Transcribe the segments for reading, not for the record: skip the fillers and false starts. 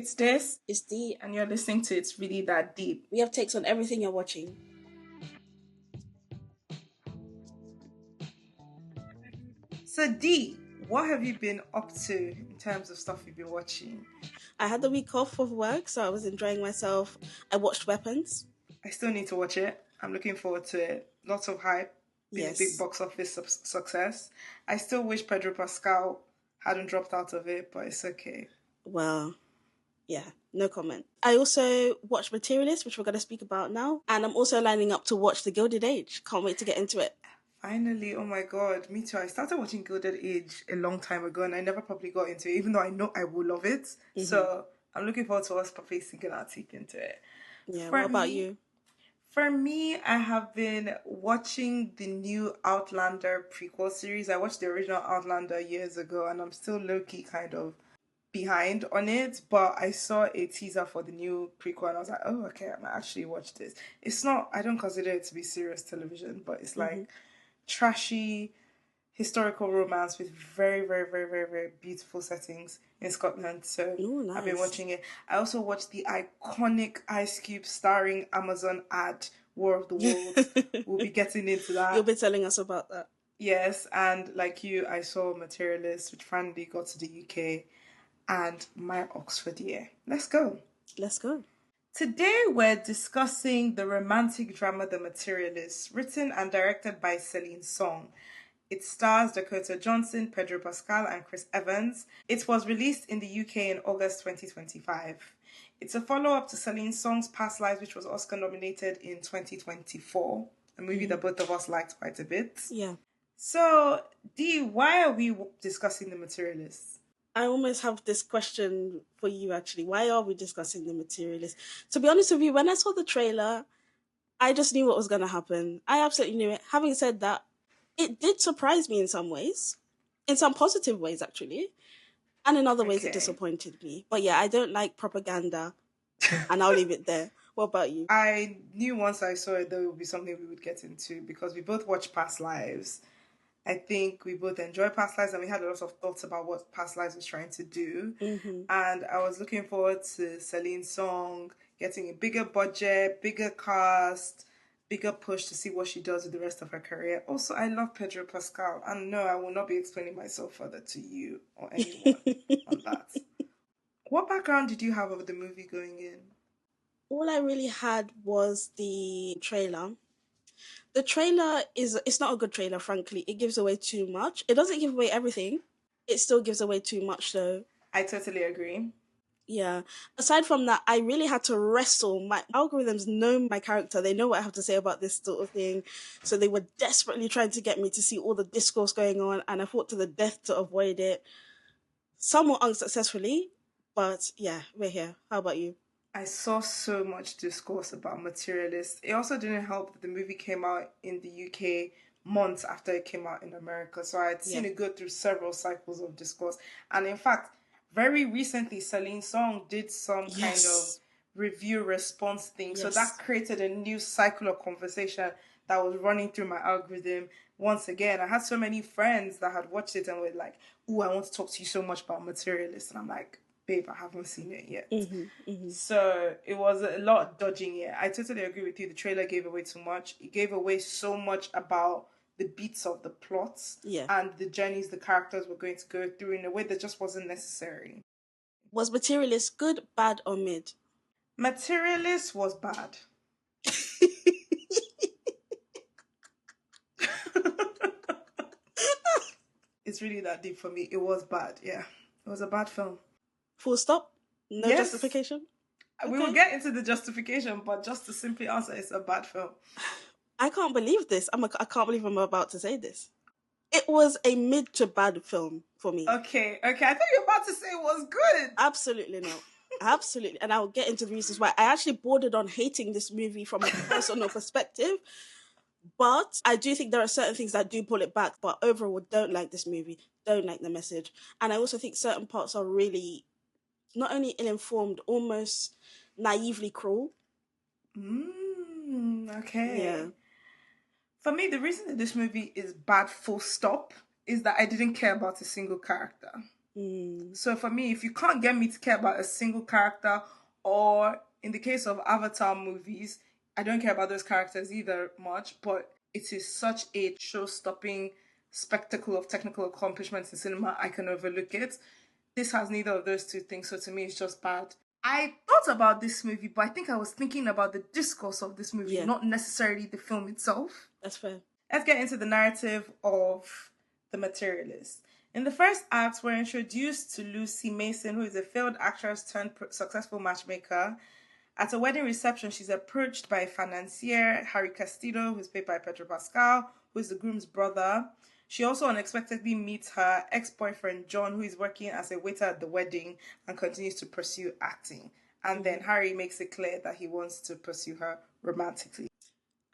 It's this, It's deep. and you're listening to It's Really That Deep. We have takes on everything you're watching. So, D, what have you been up to in terms of stuff you've been watching? I had the week off of work, so I was enjoying myself. I watched Weapons. I still need to watch it. I'm looking forward to it. Lots of hype. Been a big Yes. box office success. I still wish Pedro Pascal hadn't dropped out of it, but it's okay. Well, yeah, no comment. I also watched Materialists, which we're going to speak about now. And I'm also lining up to watch The Gilded Age. Can't wait to get into it. Finally, oh my god, me too. I started watching Gilded Age a long time ago and I never probably got into it, even though I know I will love it. Mm-hmm. So I'm looking forward to us probably sinking our teeth into it. Yeah, what about you? For me, I have been watching the new Outlander prequel series. I watched the original Outlander years ago and I'm still low-key kind of behind on it, but I saw a teaser for the new prequel and I was like, oh, okay, I might actually watch this. It's not, I don't consider it to be serious television, but it's like trashy historical romance with very, very, very, very, very beautiful settings in Scotland. So nice. I've been watching it. I also watched the iconic Ice Cube starring Amazon ad War of the Worlds. We'll be getting into that. You'll be telling us about that. Yes, and like you, I saw Materialists, which finally got to the UK, and my Oxford year. Let's go. Let's go. Today we're discussing the romantic drama The Materialists, written and directed by Celine Song. It stars Dakota Johnson, Pedro Pascal, and Chris Evans. It was released in the UK in August 2025. It's a follow-up to Celine Song's Past Lives, which was Oscar nominated in 2024, a movie that both of us liked quite a bit. Yeah. So, Dee, why are we discussing The Materialists? I almost have this question for you, actually. Why are we discussing The Materialists? To be honest with you, when I saw the trailer, I just knew what was going to happen. I absolutely knew it. Having said that, it did surprise me in some ways. In some positive ways, actually. And in other ways, it disappointed me. But yeah, I don't like propaganda. And I'll leave it there. What about you? I knew once I saw it, that it would be something we would get into because we both watched Past Lives. I think we both enjoy Past Lives and we had a lot of thoughts about what Past Lives was trying to do. Mm-hmm. And I was looking forward to Celine Song getting a bigger budget, bigger cast, bigger push to see what she does with the rest of her career. Also, I love Pedro Pascal. And no, I will not be explaining myself further to you or anyone on that. What background did you have of the movie going in? All I really had was the trailer. The trailer it's not a good trailer, frankly. It gives away too much. It doesn't give away everything. It still gives away too much, though. I totally agree. Yeah. Aside from that, I really had to wrestle. My algorithms know my character. They know what I have to say about this sort of thing. So they were desperately trying to get me to see all the discourse going on, and I fought to the death to avoid it. Somewhat unsuccessfully, but yeah, we're here. How about you? I saw so much discourse about Materialists. It also didn't help that the movie came out in the UK months after it came out in America. So I had seen it go through several cycles of discourse. And in fact, very recently, Celine Song did some kind of review response thing. So that created a new cycle of conversation that was running through my algorithm. Once again, I had so many friends that had watched it and were like, "Ooh, I want to talk to you so much about Materialists." And I'm like, babe, I haven't seen it yet. So it was a lot dodging it. I totally agree with you. The trailer gave away too much. It gave away so much about the beats of the plots and the journeys the characters were going to go through in a way that just wasn't necessary. Was Materialist good, bad, or mid? Materialist was bad. It's really that deep for me. It was bad, yeah. It was a bad film. Full stop? No justification? Okay. We will get into the justification, but just to simply answer, it's a bad film. I can't believe this. I can't believe I'm about to say this. It was a mid to bad film for me. Okay. I thought you were about to say it was good. Absolutely not. Absolutely. And I'll get into the reasons why. I actually bordered on hating this movie from a personal perspective. But I do think there are certain things that do pull it back. But overall, don't like this movie. Don't like the message. And I also think certain parts are really not only ill-informed, almost naively cruel. Okay. Yeah. For me, the reason that this movie is bad full stop is that I didn't care about a single character. So for me, if you can't get me to care about a single character, or in the case of Avatar movies, I don't care about those characters either much, but it is such a show-stopping spectacle of technical accomplishments in cinema, I can overlook it. This has neither of those two things, so to me, it's just bad. I thought about this movie, but I think I was thinking about the discourse of this movie, not necessarily the film itself. That's fair. Let's get into the narrative of The Materialist. In the first act, we're introduced to Lucy Mason, who is a failed actress turned successful matchmaker. At a wedding reception, she's approached by a financier, Harry Castillo, who's played by Pedro Pascal, who is the groom's brother. She also unexpectedly meets her ex-boyfriend, John, who is working as a waiter at the wedding and continues to pursue acting. And then Harry makes it clear that he wants to pursue her romantically.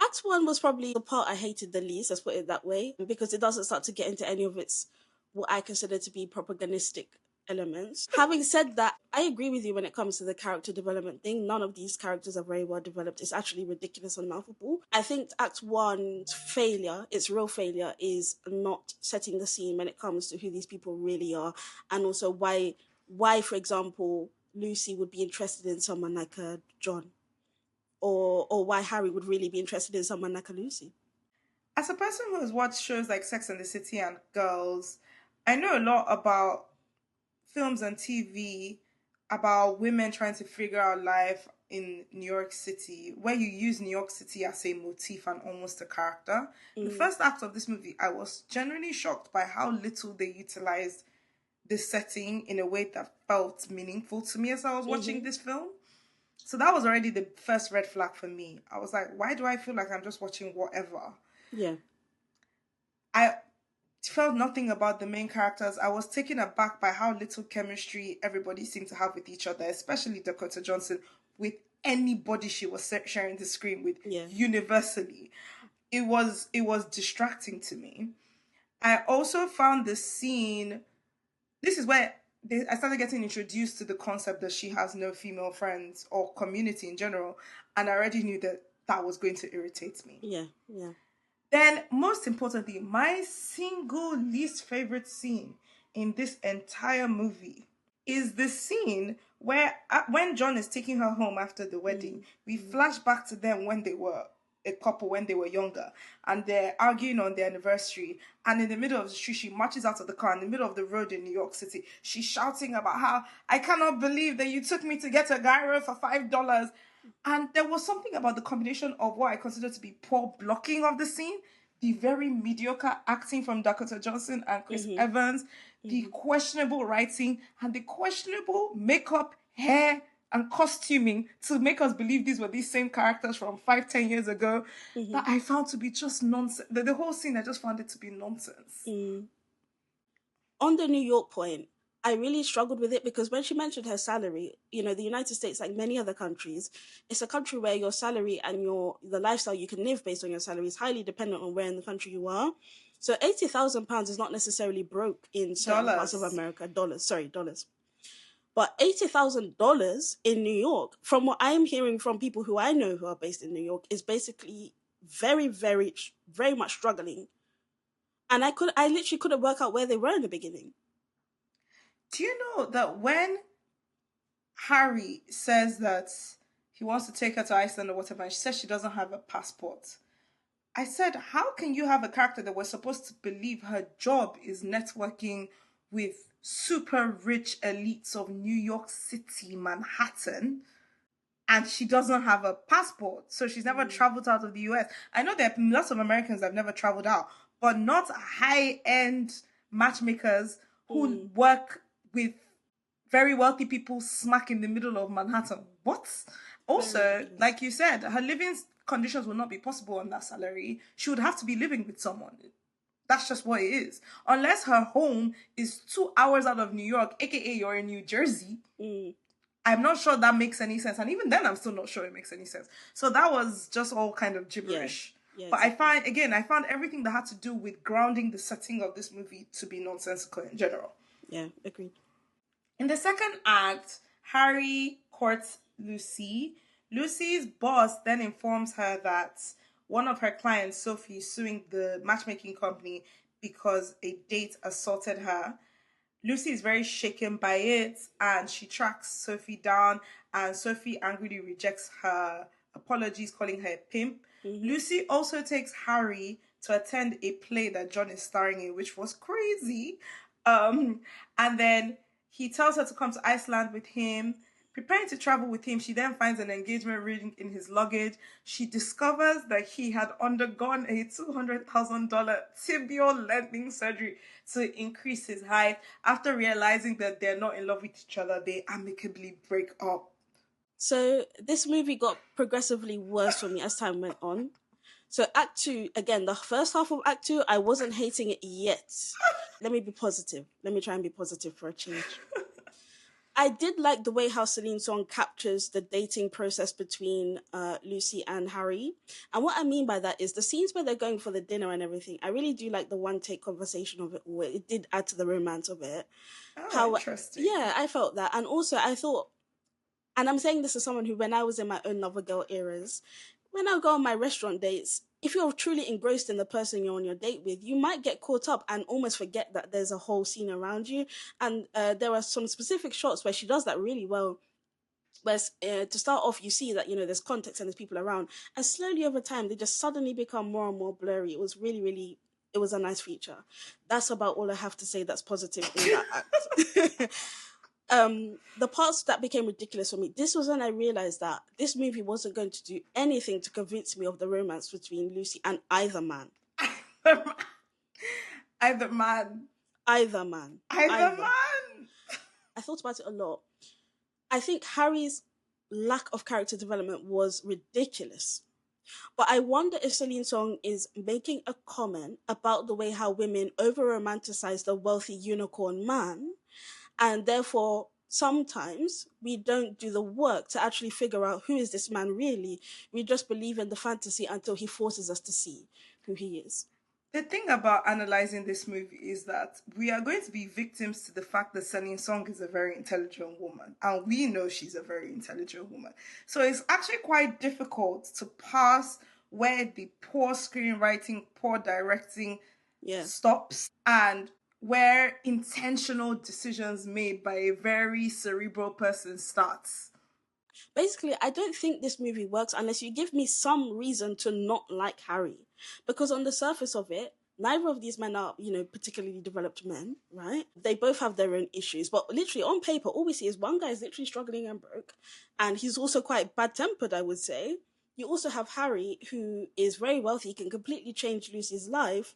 Act 1 was probably the part I hated the least, let's put it that way, because it doesn't start to get into any of its, what I consider to be propagandistic elements. Having said that, I agree with you when it comes to the character development thing. None of these characters are very well developed. It's actually ridiculous and laughable. I think Act 1's failure, its real failure, is not setting the scene when it comes to who these people really are, and also why, for example, Lucy would be interested in someone like a John, or why Harry would really be interested in someone like a Lucy. As a person who has watched shows like Sex and the City and Girls, I know a lot about films and TV about women trying to figure out life in New York City, where you use New York City as a motif and almost a character. The first act of this movie, I was genuinely shocked by how little they utilized this setting in a way that felt meaningful to me as I was watching this film. So that was already the first red flag for me. I was like, why do I feel like I'm just watching whatever? Yeah. I felt nothing about the main characters. I was taken aback by how little chemistry everybody seemed to have with each other, especially Dakota Johnson, with anybody she was sharing the screen with, universally. It was distracting to me. I also found the scene, this is where I started getting introduced to the concept that she has no female friends or community in general, and I already knew that was going to irritate me. Yeah. Then, most importantly, my single least favorite scene in this entire movie is the scene where, when John is taking her home after the wedding, we flash back to them when they were a couple, when they were younger, and they're arguing on their anniversary. And in the middle of the street, she marches out of the car in the middle of the road in New York City. She's shouting about how, I cannot believe that you took me to get a gyro for $5. And there was something about the combination of what I consider to be poor blocking of the scene, the very mediocre acting from Dakota Johnson and Chris Evans, the questionable writing, and the questionable makeup, hair, and costuming to make us believe these were these same characters from 5-10 years ago, that I found to be just nonsense. The whole scene, I just found it to be nonsense. On the New York point, I really struggled with it because when she mentioned her salary, the United States, like many other countries, it's a country where your salary and the lifestyle you can live based on your salary is highly dependent on where in the country you are. So £80,000 is not necessarily broke in certain parts of America. Dollars. But $80,000 in New York, from what I'm hearing from people who I know who are based in New York, is basically very, very, very much struggling. And I literally couldn't work out where they were in the beginning. Do you know that when Harry says that he wants to take her to Iceland or whatever, and she says she doesn't have a passport, I said, how can you have a character that we're supposed to believe her job is networking with super rich elites of New York City, Manhattan, and she doesn't have a passport? So she's never traveled out of the US. I know there are lots of Americans that have never traveled out, but not high-end matchmakers who work with very wealthy people smack in the middle of Manhattan. What? Also, like you said, her living conditions will not be possible on that salary. She would have to be living with someone. That's just what it is. Unless her home is 2 hours out of New York, aka you're in New Jersey. I'm not sure that makes any sense. And even then, I'm still not sure it makes any sense. So that was just all kind of gibberish. Yeah, but exactly. I found everything that had to do with grounding the setting of this movie to be nonsensical in general. Yeah, agreed. In the second act, Harry courts Lucy. Lucy's boss then informs her that one of her clients, Sophie, is suing the matchmaking company because a date assaulted her. Lucy is very shaken by it, and she tracks Sophie down, and Sophie angrily rejects her apologies, calling her a pimp. Lucy also takes Harry to attend a play that John is starring in, which was crazy. And then he tells her to come to Iceland with him. Preparing to travel with him, she then finds an engagement ring in his luggage. She discovers that he had undergone a $200,000 tibial lengthening surgery to increase his height. After realizing that they're not in love with each other, they amicably break up. So this movie got progressively worse for me as time went on. So Act 2, again, the first half of Act 2, I wasn't hating it yet. Let me be positive. Let me try and be positive for a change. I did like the way how Celine Song captures the dating process between Lucy and Harry. And what I mean by that is the scenes where they're going for the dinner and everything. I really do like the one-take conversation of it. Where it did add to the romance of it. Oh, interesting. Yeah, I felt that. And also I thought, and I'm saying this as someone who, when I was in my own Lover Girl eras, when I go on my restaurant dates, if you're truly engrossed in the person you're on your date with, you might get caught up and almost forget that there's a whole scene around you. And there are some specific shots where she does that really well. Where to start off, you see that, there's context and there's people around. And slowly over time, they just suddenly become more and more blurry. It was really, really, it was a nice feature. That's about all I have to say that's positive in that act. The parts that became ridiculous for me, this was when I realized that this movie wasn't going to do anything to convince me of the romance between Lucy and either man. Either man. I thought about it a lot. I think Harry's lack of character development was ridiculous. But I wonder if Celine Song is making a comment about the way how women over-romanticize the wealthy unicorn man, and therefore sometimes we don't do the work to actually figure out who is this man really. We just believe in the fantasy until he forces us to see who he is. The thing about analyzing this movie is that we are going to be victims to the fact that Celine Song is a very intelligent woman, and we know she's a very intelligent woman. So it's actually quite difficult to pass where the poor screenwriting, poor directing stops, and where intentional decisions made by a very cerebral person starts. Basically, I don't think this movie works unless you give me some reason to not like Harry. Because on the surface of it, neither of these men are, particularly developed men, right? They both have their own issues. But literally, on paper, all we see is one guy is literally struggling and broke. And he's also quite bad-tempered, I would say. You also have Harry, who is very wealthy, can completely change Lucy's life.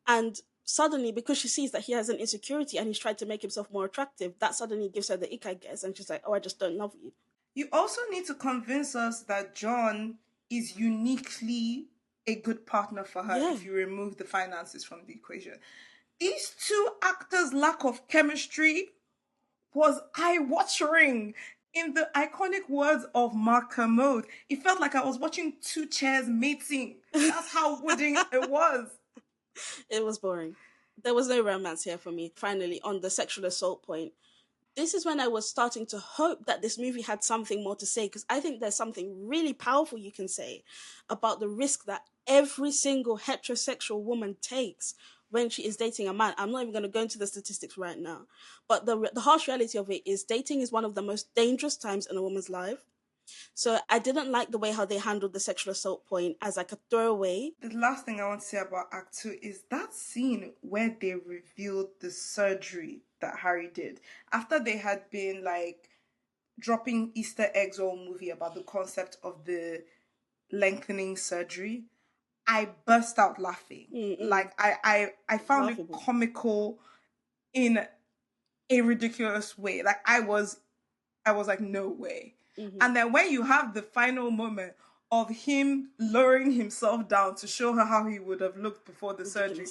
And suddenly, because she sees that he has an insecurity and he's tried to make himself more attractive, that suddenly gives her the ick, I guess. And she's like, oh, I just don't love you. You also need to convince us that John is uniquely a good partner for her if you remove the finances from the equation. These two actors' lack of chemistry was eye-watering. In the iconic words of Mark Kermode, it felt like I was watching two chairs mating. That's how wooden it was. It was boring. There was no romance here for me. Finally, on the sexual assault point, this is when I was starting to hope that this movie had something more to say, because I think there's something really powerful you can say about the risk that every single heterosexual woman takes when she is dating a man. I'm not even going to go into the statistics right now, but the harsh reality of it is dating is one of the most dangerous times in a woman's life. So I didn't like the way how they handled the sexual assault point as like a throwaway. The last thing I want to say about Act 2 is that scene where they revealed the surgery that Harry did. After they had been like dropping Easter eggs all movie about the concept of the lengthening surgery, I burst out laughing. Like I found laughable. It comical in a ridiculous way. Like I was like, no way. Mm-hmm. And then when you have the final moment of him lowering himself down to show her how he would have looked before the surgery,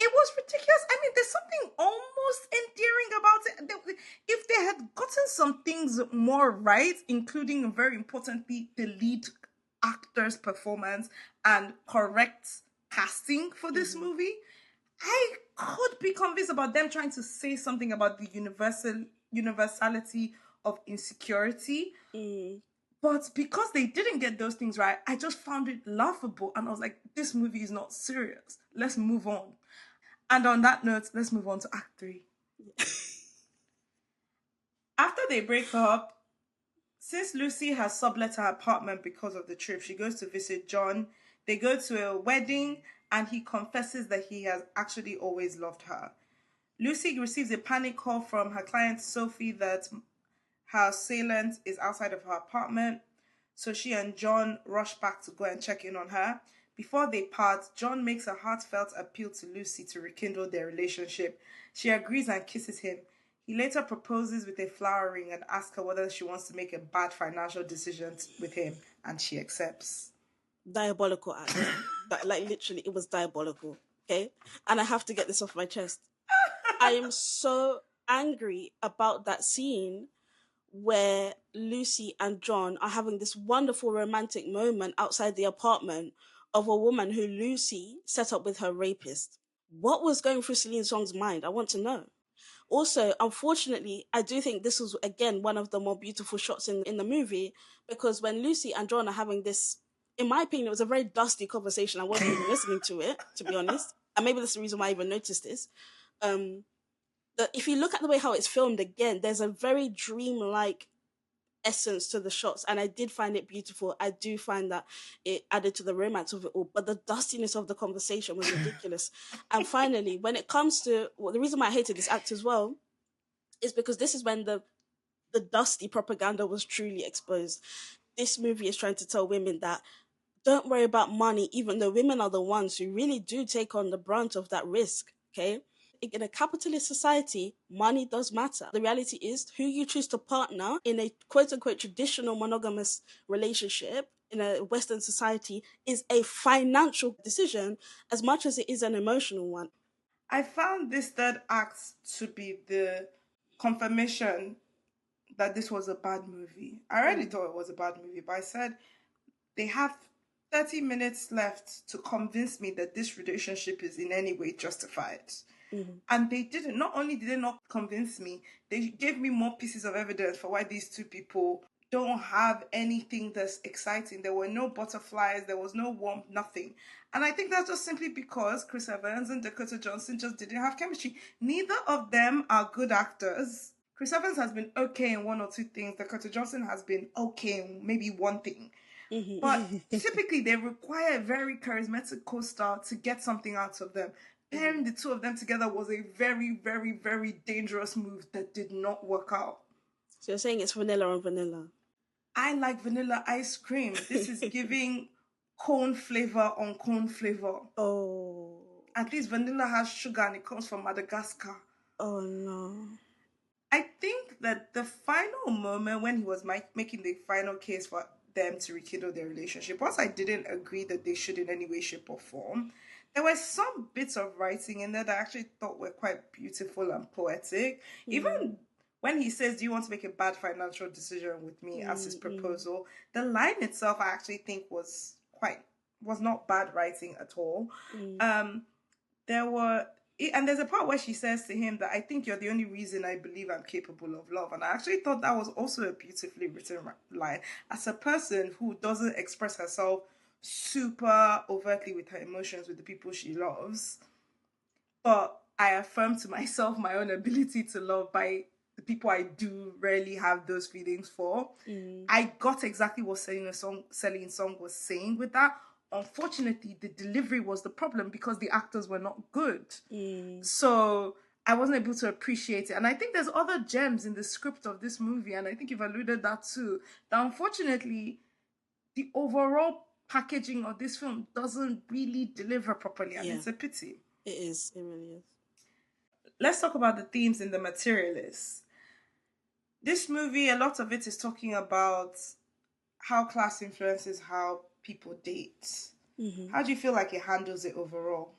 it was ridiculous. I mean, there's something almost endearing about it. If they had gotten some things more right, including, very importantly, the lead actor's performance and correct casting for this movie, I could be convinced about them trying to say something about the universality of insecurity. But because they didn't get those things right, I just found it laughable. And I was like, this movie is not serious. Let's move on. And on that note, let's move on to Act 3. After they break up, since Lucy has sublet her apartment because of the trip, she goes to visit John. They go to a wedding, and he confesses that he has actually always loved her. Lucy receives a panic call from her client Sophie that her assailant is outside of her apartment. So she and John rush back to go and check in on her. Before they part, John makes a heartfelt appeal to Lucy to rekindle their relationship. She agrees and kisses him. He later proposes with a flower ring and asks her whether she wants to make a bad financial decision with him, and she accepts. Diabolical act. Like literally, it was diabolical. Okay, and I have to get this off my chest. I am so angry about that scene where Lucy and John are having this wonderful romantic moment outside the apartment of a woman who Lucy set up with her rapist. What was going through Celine Song's mind? I want to know. Also, unfortunately, I do think this was again one of the more beautiful shots in the movie, because when Lucy and John are having this, in my opinion, it was a very dusty conversation. I wasn't even listening to it, to be honest. And maybe that's the reason why I even noticed this. If you look at the way how it's filmed again, there's a very dreamlike essence to the shots, and I did find it beautiful. I do find that it added to the romance of it all, but the dustiness of the conversation was ridiculous. And finally, when it comes to the reason why I hated this act as well is because this is when the dusty propaganda was truly exposed. This movie is trying to tell women that don't worry about money, even though women are the ones who really do take on the brunt of that risk. Okay, in a capitalist society, money does matter. The reality is, who you choose to partner in a quote unquote traditional monogamous relationship in a Western society is a financial decision as much as it is an emotional one. I found this third act to be the confirmation that this was a bad movie. I already thought it was a bad movie, but I said they have 30 minutes left to convince me that this relationship is in any way justified. Mm-hmm. And they didn't. Not only did they not convince me, they gave me more pieces of evidence for why these two people don't have anything that's exciting. There were no butterflies, there was no warmth, nothing. And I think that's just simply because Chris Evans and Dakota Johnson just didn't have chemistry. Neither of them are good actors. Chris Evans has been okay in one or two things. Dakota Johnson has been okay in maybe one thing. Mm-hmm. But typically they require a very charismatic co-star to get something out of them. Pairing the two of them together was a very, very, very dangerous move that did not work out. So you're saying it's vanilla on vanilla? I like vanilla ice cream. This is giving cone flavor on cone flavor. Oh. At least vanilla has sugar and it comes from Madagascar. Oh no. I think that the final moment when he was making the final case for them to rekindle their relationship, whilst I didn't agree that they should in any way, shape, or form, there were some bits of writing in there that I actually thought were quite beautiful and poetic. Even when he says, "Do you want to make a bad financial decision with me?" as his proposal, the line itself I actually think was not bad writing at all. There's a part where she says to him that, "I think you're the only reason I believe I'm capable of love." And I actually thought that was also a beautifully written line. As a person who doesn't express herself super overtly with her emotions with the people she loves, but I affirm to myself my own ability to love by the people I do rarely have those feelings for. I got exactly what Celine Song was saying with that. Unfortunately, the delivery was the problem because the actors were not good. So I wasn't able to appreciate it. And I think there's other gems in the script of this movie, and I think you've alluded that too, that unfortunately the overall packaging of this film doesn't really deliver properly, and it's a pity. It is. It really is. Let's talk about the themes in The Materialists. This movie, a lot of it is talking about how class influences how people date. How do you feel like it handles it overall?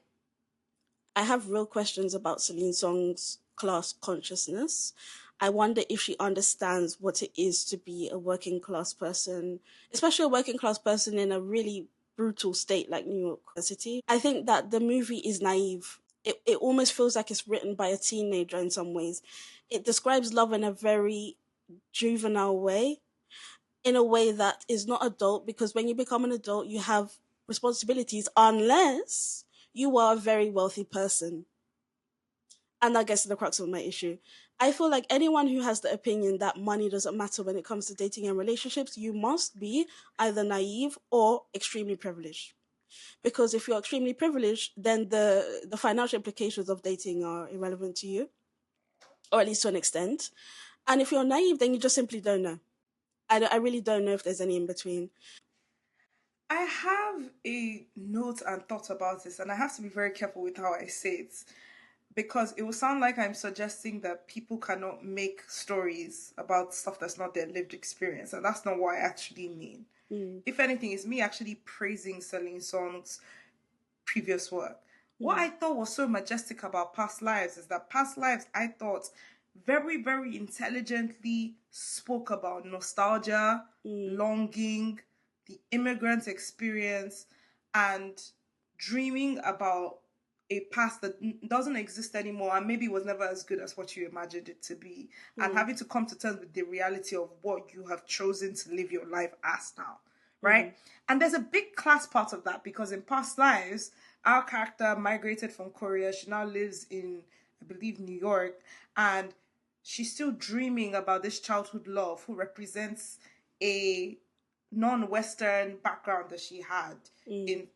I have real questions about Celine Song's class consciousness. I wonder if she understands what it is to be a working class person, especially a working class person in a really brutal state like New York City. I think that the movie is naive. It almost feels like it's written by a teenager in some ways. It describes love in a very juvenile way, in a way that is not adult, because when you become an adult, you have responsibilities unless you are a very wealthy person. And that gets to the crux of my issue. I feel like anyone who has the opinion that money doesn't matter when it comes to dating and relationships, you must be either naive or extremely privileged. Because if you're extremely privileged, then the financial implications of dating are irrelevant to you, or at least to an extent. And if you're naive, then you just simply don't know. I really don't know if there's any in between. I have a note and thought about this, and I have to be very careful with how I say it because it will sound like I'm suggesting that people cannot make stories about stuff that's not their lived experience, and that's not what I actually mean. If anything, it's me actually praising Celine Song's previous work. What I thought was so majestic about Past Lives is that Past Lives, I thought, very, very intelligently spoke about nostalgia, longing, the immigrant experience, and dreaming about a past that doesn't exist anymore and maybe was never as good as what you imagined it to be, and having to come to terms with the reality of what you have chosen to live your life as now, right? And there's a big class part of that because in Past Lives, our character migrated from Korea. She now lives in, I believe, New York, and she's still dreaming about this childhood love who represents a non-Western background that she had in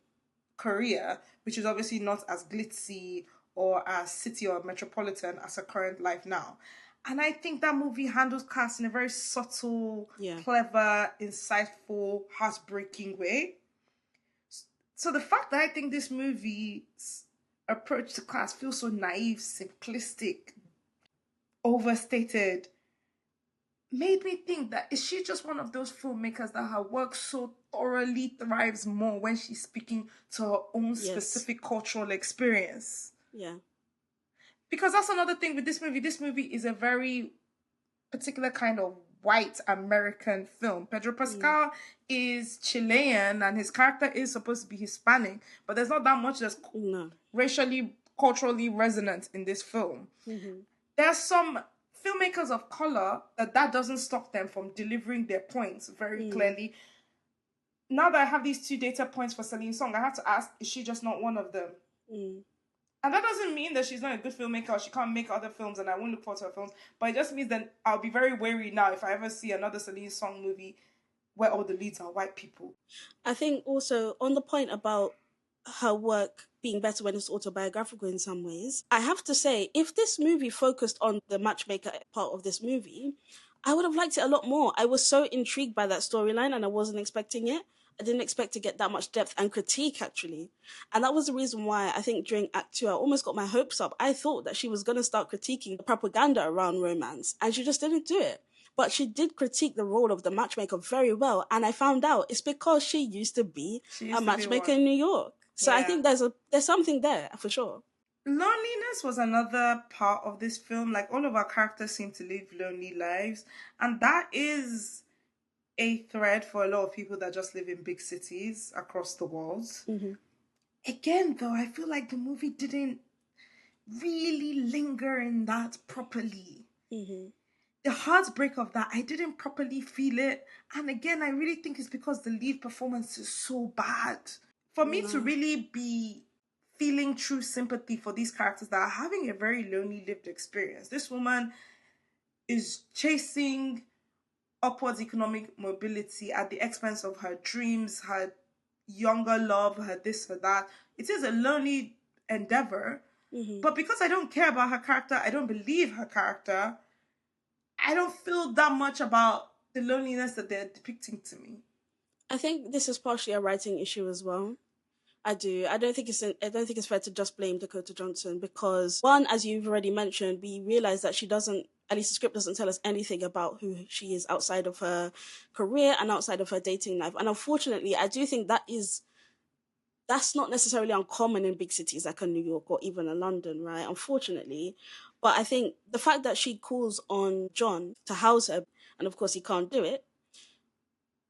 Korea, which is obviously not as glitzy or as city or metropolitan as her current life now. And I think that movie handles class in a very subtle, clever, insightful, heartbreaking way. So the fact that I think this movie's approach to class feels so naive, simplistic, overstated, made me think that is she just one of those filmmakers that her work so thoroughly thrives more when she's speaking to her own specific cultural experience? Yeah. Because that's another thing with this movie. This movie is a very particular kind of white American film. Pedro Pascal is Chilean and his character is supposed to be Hispanic, but there's not that much that's racially, culturally resonant in this film. There's some filmmakers of color that doesn't stop them from delivering their points very clearly. Now that I have these 2 data points for Celine Song, I have to ask, is she just not one of them? And that doesn't mean that she's not a good filmmaker or she can't make other films and I won't look forward to her films, but it just means that I'll be very wary now if I ever see another Celine Song movie where all the leads are white people. I think also on the point about her work being better when it's autobiographical in some ways, I have to say, if this movie focused on the matchmaker part of this movie, I would have liked it a lot more. I was so intrigued by that storyline and I wasn't expecting it. I didn't expect to get that much depth and critique, actually. And that was the reason why I think during Act 2, I almost got my hopes up. I thought that she was going to start critiquing the propaganda around romance, and she just didn't do it. But she did critique the role of the matchmaker very well, and I found out it's because she used to be a matchmaker in New York. So I think there's something there, for sure. Loneliness was another part of this film. Like, all of our characters seem to live lonely lives, and that is a thread for a lot of people that just live in big cities across the world. Again, though, I feel like the movie didn't really linger in that properly. The heartbreak of that, I didn't properly feel it. And again, I really think it's because the lead performance is so bad. For me to really be feeling true sympathy for these characters that are having a very lonely lived experience. This woman is chasing upwards economic mobility at the expense of her dreams, her younger love, her this, her that. It is a lonely endeavor. But because I don't care about her character, I don't believe her character, I don't feel that much about the loneliness that they're depicting to me. I think this is partially a writing issue as well. I do. I don't think it's fair to just blame Dakota Johnson because, one, as you've already mentioned, we realize that she doesn't, at least the script doesn't tell us anything about who she is outside of her career and outside of her dating life. And unfortunately, I do think that's not necessarily uncommon in big cities like in New York or even in London, right? Unfortunately. But I think the fact that she calls on John to house her, and of course he can't do it,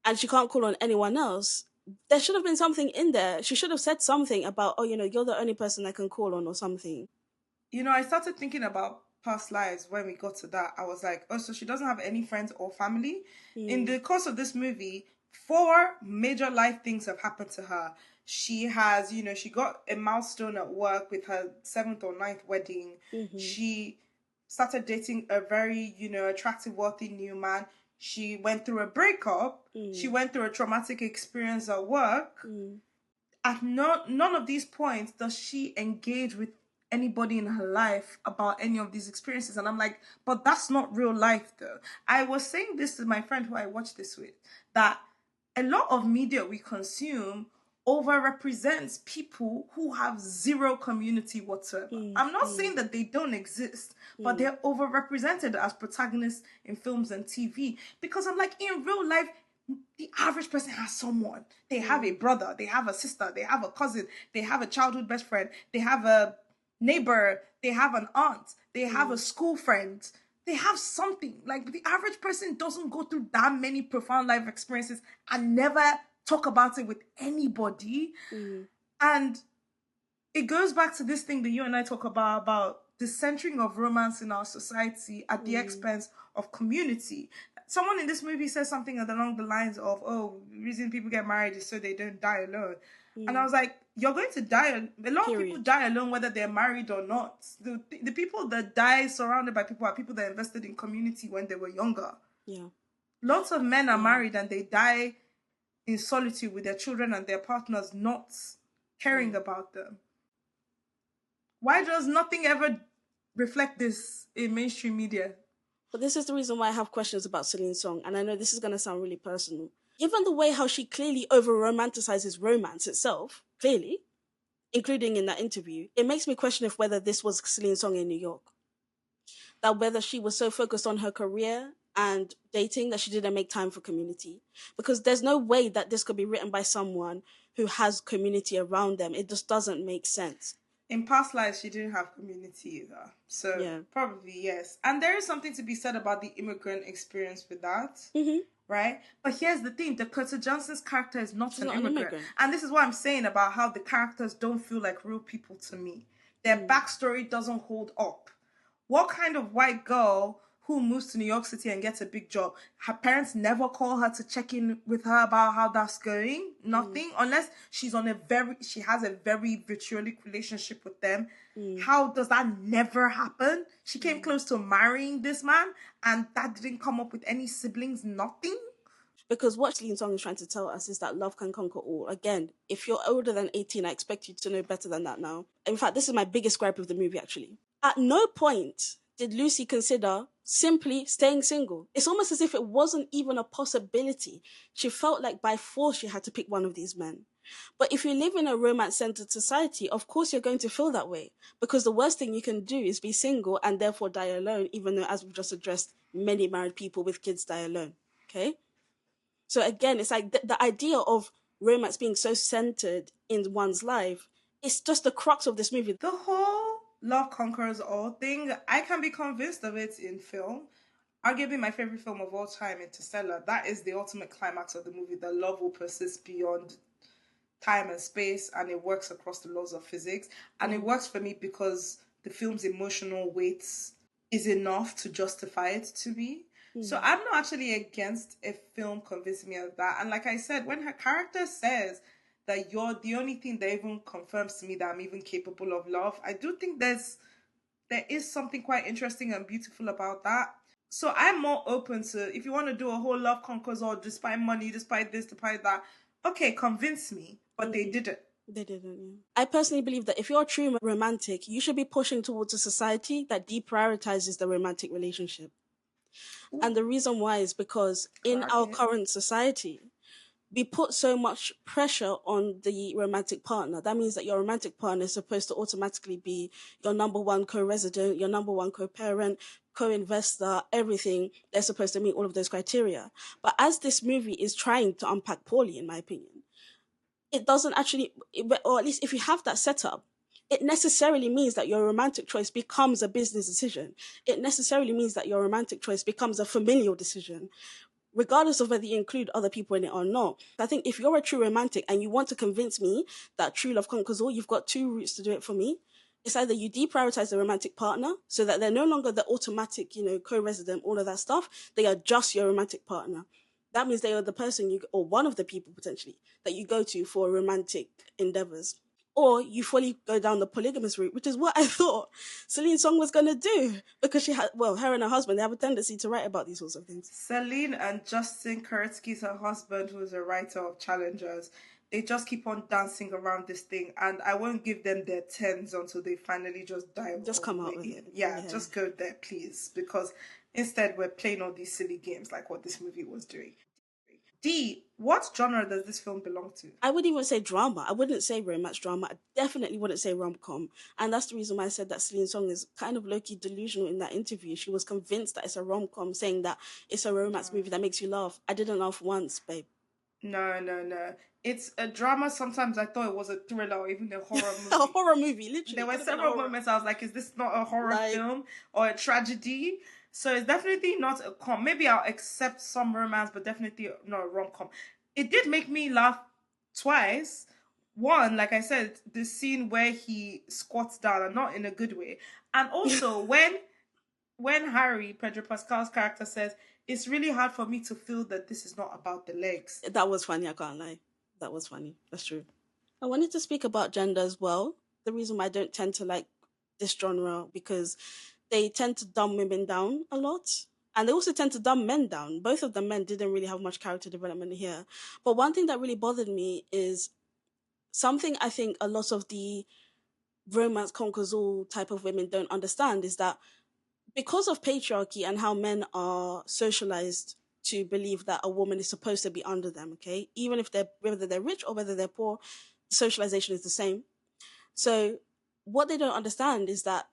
and she can't call on anyone else, there should have been something in there. She should have said something about, you're the only person I can call on or something. I started thinking about Past Lives when we got to that. I was like, oh, so she doesn't have any friends or family? In the course of this movie, 4 major life things have happened to her. She has, she got a milestone at work with her 7th or 9th wedding. She started dating a very, attractive, wealthy new man. She went through a breakup. She went through a traumatic experience at work. At none of these points does she engage with anybody in her life about any of these experiences. And I'm like, but that's not real life though. I was saying this to my friend who I watched this with, that a lot of media we consume overrepresents people who have zero community whatsoever. I'm not saying that they don't exist, but they're overrepresented as protagonists in films and TV. Because I'm like, in real life, the average person has someone. They have a brother, they have a sister, they have a cousin, they have a childhood best friend, they have a neighbor, they have an aunt, they have a school friend. They have something. Like, the average person doesn't go through that many profound life experiences and never talk about it with anybody. And it goes back to this thing that you and I talk about the centering of romance in our society at the expense of community. Someone in this movie says something along the lines of, oh, the reason people get married is so they don't die alone. And I was like, you're going to die. A lot of people die alone whether they're married or not. The people that die surrounded by people are people that invested in community when they were younger. Yeah. Lots of men are married and they die in solitude with their children and their partners not caring about them. Why does nothing ever reflect this in mainstream media? But this is the reason why I have questions about Celine Song, and I know this is going to sound really personal. Given the way how she clearly over-romanticizes romance itself, clearly, including in that interview, it makes me question if whether this was Celine Song in New York. That whether she was so focused on her career and dating that she didn't make time for community. Because there's no way that this could be written by someone who has community around them. It just doesn't make sense. In past lives, she didn't have community either. So probably yes. And there is something to be said about the immigrant experience with that. Right? But here's the thing. Dakota Johnson's character is not an immigrant. And this is what I'm saying about how the characters don't feel like real people to me. Their backstory doesn't hold up. What kind of white girl who moves to New York City and gets a big job, her parents never call her to check in with her about how that's going? Nothing. Unless she has a very vitriolic relationship with them. How does that never happen? She came close to marrying this man and that didn't come up with any siblings, nothing. Because what Celine Song is trying to tell us is that love can conquer all. Again, if you're older than 18, I expect you to know better than that now. In fact, this is my biggest gripe with the movie, actually. At no point did Lucy consider simply staying single. It's almost as if it wasn't even a possibility. She felt like by force she had to pick one of these men. But if you live in a romance-centered society, of course you're going to feel that way. Because the worst thing you can do is be single and therefore die alone, even though, as we've just addressed, many married people with kids die alone. Okay? So again, it's like the idea of romance being so centered in one's life, it's just the crux of this movie. The whole love conquers all thing, I can be convinced of it in film. Arguably my favorite film of all time, Interstellar. That is the ultimate climax of the movie. The love will persist beyond time and space, and it works across the laws of physics. And it works for me because the film's emotional weight is enough to justify it to me. So I'm not actually against a film convincing me of that. And like I said, when her character says that you're the only thing that even confirms to me that I'm even capable of love, I do think there is something quite interesting and beautiful about that. So I'm more open to, if you want to do a whole love conquers all, despite money, despite this, despite that, okay, convince me. But they didn't. They didn't, yeah. I personally believe that if you're a true romantic, you should be pushing towards a society that deprioritizes the romantic relationship. Ooh. And the reason why is because in our current society, we put so much pressure on the romantic partner. That means that your romantic partner is supposed to automatically be your number one co-resident, your number one co-parent, co-investor, everything. They're supposed to meet all of those criteria. But as this movie is trying to unpack poorly, in my opinion, it doesn't actually, or at least if you have that setup, it necessarily means that your romantic choice becomes a business decision. It necessarily means that your romantic choice becomes a familial decision, regardless of whether you include other people in it or not. I think if you're a true romantic and you want to convince me that true love conquers all, you've got two routes to do it for me. It's either you deprioritize the romantic partner so that they're no longer the automatic, co-resident, all of that stuff. They are just your romantic partner. that means they are the person or one of the people potentially that you go to for romantic endeavors. Or you fully go down the polygamous route, which is what I thought Celine Song was going to do, because she had, well, her and her husband, they have a tendency to write about these sorts of things. Celine and Justin Kurtzky's her husband, who's a writer of Challengers, they just keep on dancing around this thing, and I won't give them their tens until they finally just dive. Just come out with it. Yeah, just go there, please, because instead we're playing all these silly games like what this movie was doing. D, what genre does this film belong to? I wouldn't even say drama. I wouldn't say romance drama. I definitely wouldn't say rom-com. And that's the reason why I said that Celine Song is kind of low-key delusional in that interview. She was convinced that it's a rom-com, saying that it's a romance movie that makes you laugh. I didn't laugh once, babe. No. It's a drama. Sometimes I thought it was a thriller or even a horror movie. A horror movie, literally. There were several moments I was like, is this not a horror film or a tragedy? So it's definitely not a com. Maybe I'll accept some romance, but definitely not a rom-com. It did make me laugh twice. One, like I said, the scene where he squats down, and not in a good way. And also when Harry, Pedro Pascal's character, says, it's really hard for me to feel that this is not about the legs. That was funny, I can't lie. That was funny. That's true. I wanted to speak about gender as well. The reason why I don't tend to like this genre, because they tend to dumb women down a lot. And they also tend to dumb men down. Both of the men didn't really have much character development here. But one thing that really bothered me is something I think a lot of the romance conquers all type of women don't understand, is that because of patriarchy and how men are socialized to believe that a woman is supposed to be under them, okay? Even if whether they're rich or whether they're poor, the socialization is the same. So what they don't understand is that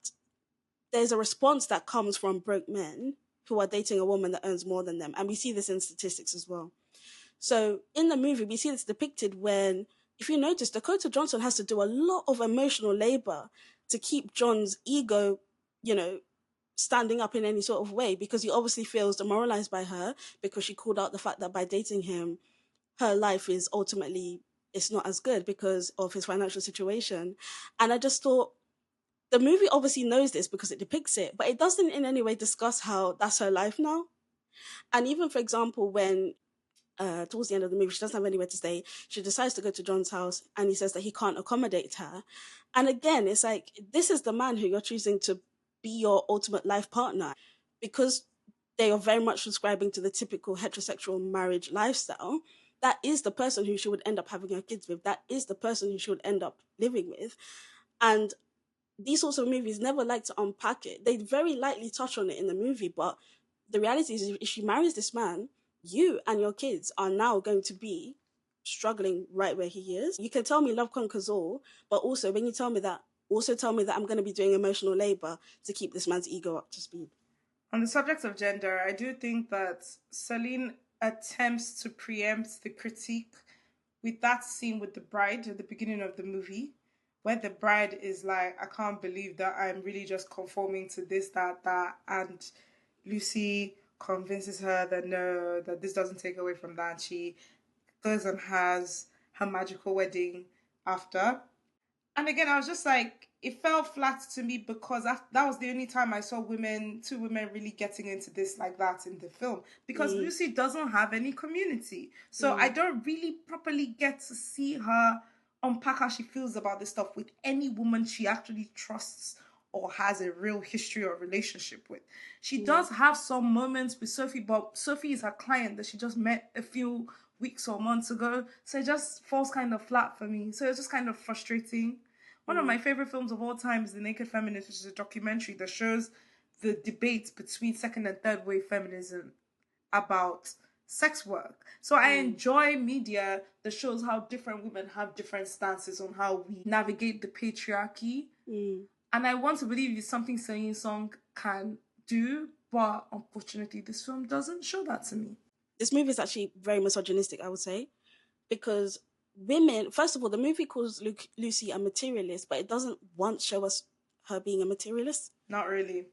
there's a response that comes from broke men who are dating a woman that earns more than them. And we see this in statistics as well. So in the movie, we see this depicted when, if you notice, Dakota Johnson has to do a lot of emotional labor to keep John's ego, standing up in any sort of way, because he obviously feels demoralized by her because she called out the fact that by dating him, her life is ultimately, it's not as good because of his financial situation. And I just thought, the movie obviously knows this because it depicts it, but it doesn't in any way discuss how that's her life now. And even, for example, when towards the end of the movie, she doesn't have anywhere to stay, she decides to go to John's house and he says that he can't accommodate her. And again, it's like, this is the man who you're choosing to be your ultimate life partner, because they are very much subscribing to the typical heterosexual marriage lifestyle. That is the person who she would end up having her kids with. That is the person who she would end up living with. And these sorts of movies never like to unpack it. They very lightly touch on it in the movie, but the reality is, if she marries this man, you and your kids are now going to be struggling right where he is. You can tell me love conquers all, but also when you tell me that, also tell me that I'm going to be doing emotional labor to keep this man's ego up to speed. On the subject of gender, I do think that Celine attempts to preempt the critique with that scene with the bride at the beginning of the movie, where the bride is like, I can't believe that I'm really just conforming to this, that, and Lucy convinces her that no, that this doesn't take away from that. She goes and has her magical wedding after. And again, I was just like, it fell flat to me because that was the only time I saw two women really getting into this like that in the film. Because Lucy doesn't have any community. So I don't really properly get to see her unpack how she feels about this stuff with any woman she actually trusts or has a real history or relationship with. She does have some moments with Sophie, but Sophie is her client that she just met a few weeks or months ago. So it just falls kind of flat for me. So it's just kind of frustrating. One of my favorite films of all time is The Naked Feminist, which is a documentary that shows the debate between second and third wave feminism about sex work. So I enjoy media that shows how different women have different stances on how we navigate the patriarchy. And I want to believe it's something Celine Song can do, but unfortunately this film doesn't show that to me. This movie is actually very misogynistic, I would say, because women, first of all, the movie calls Lucy a materialist, but it doesn't once show us her being a materialist. Not really.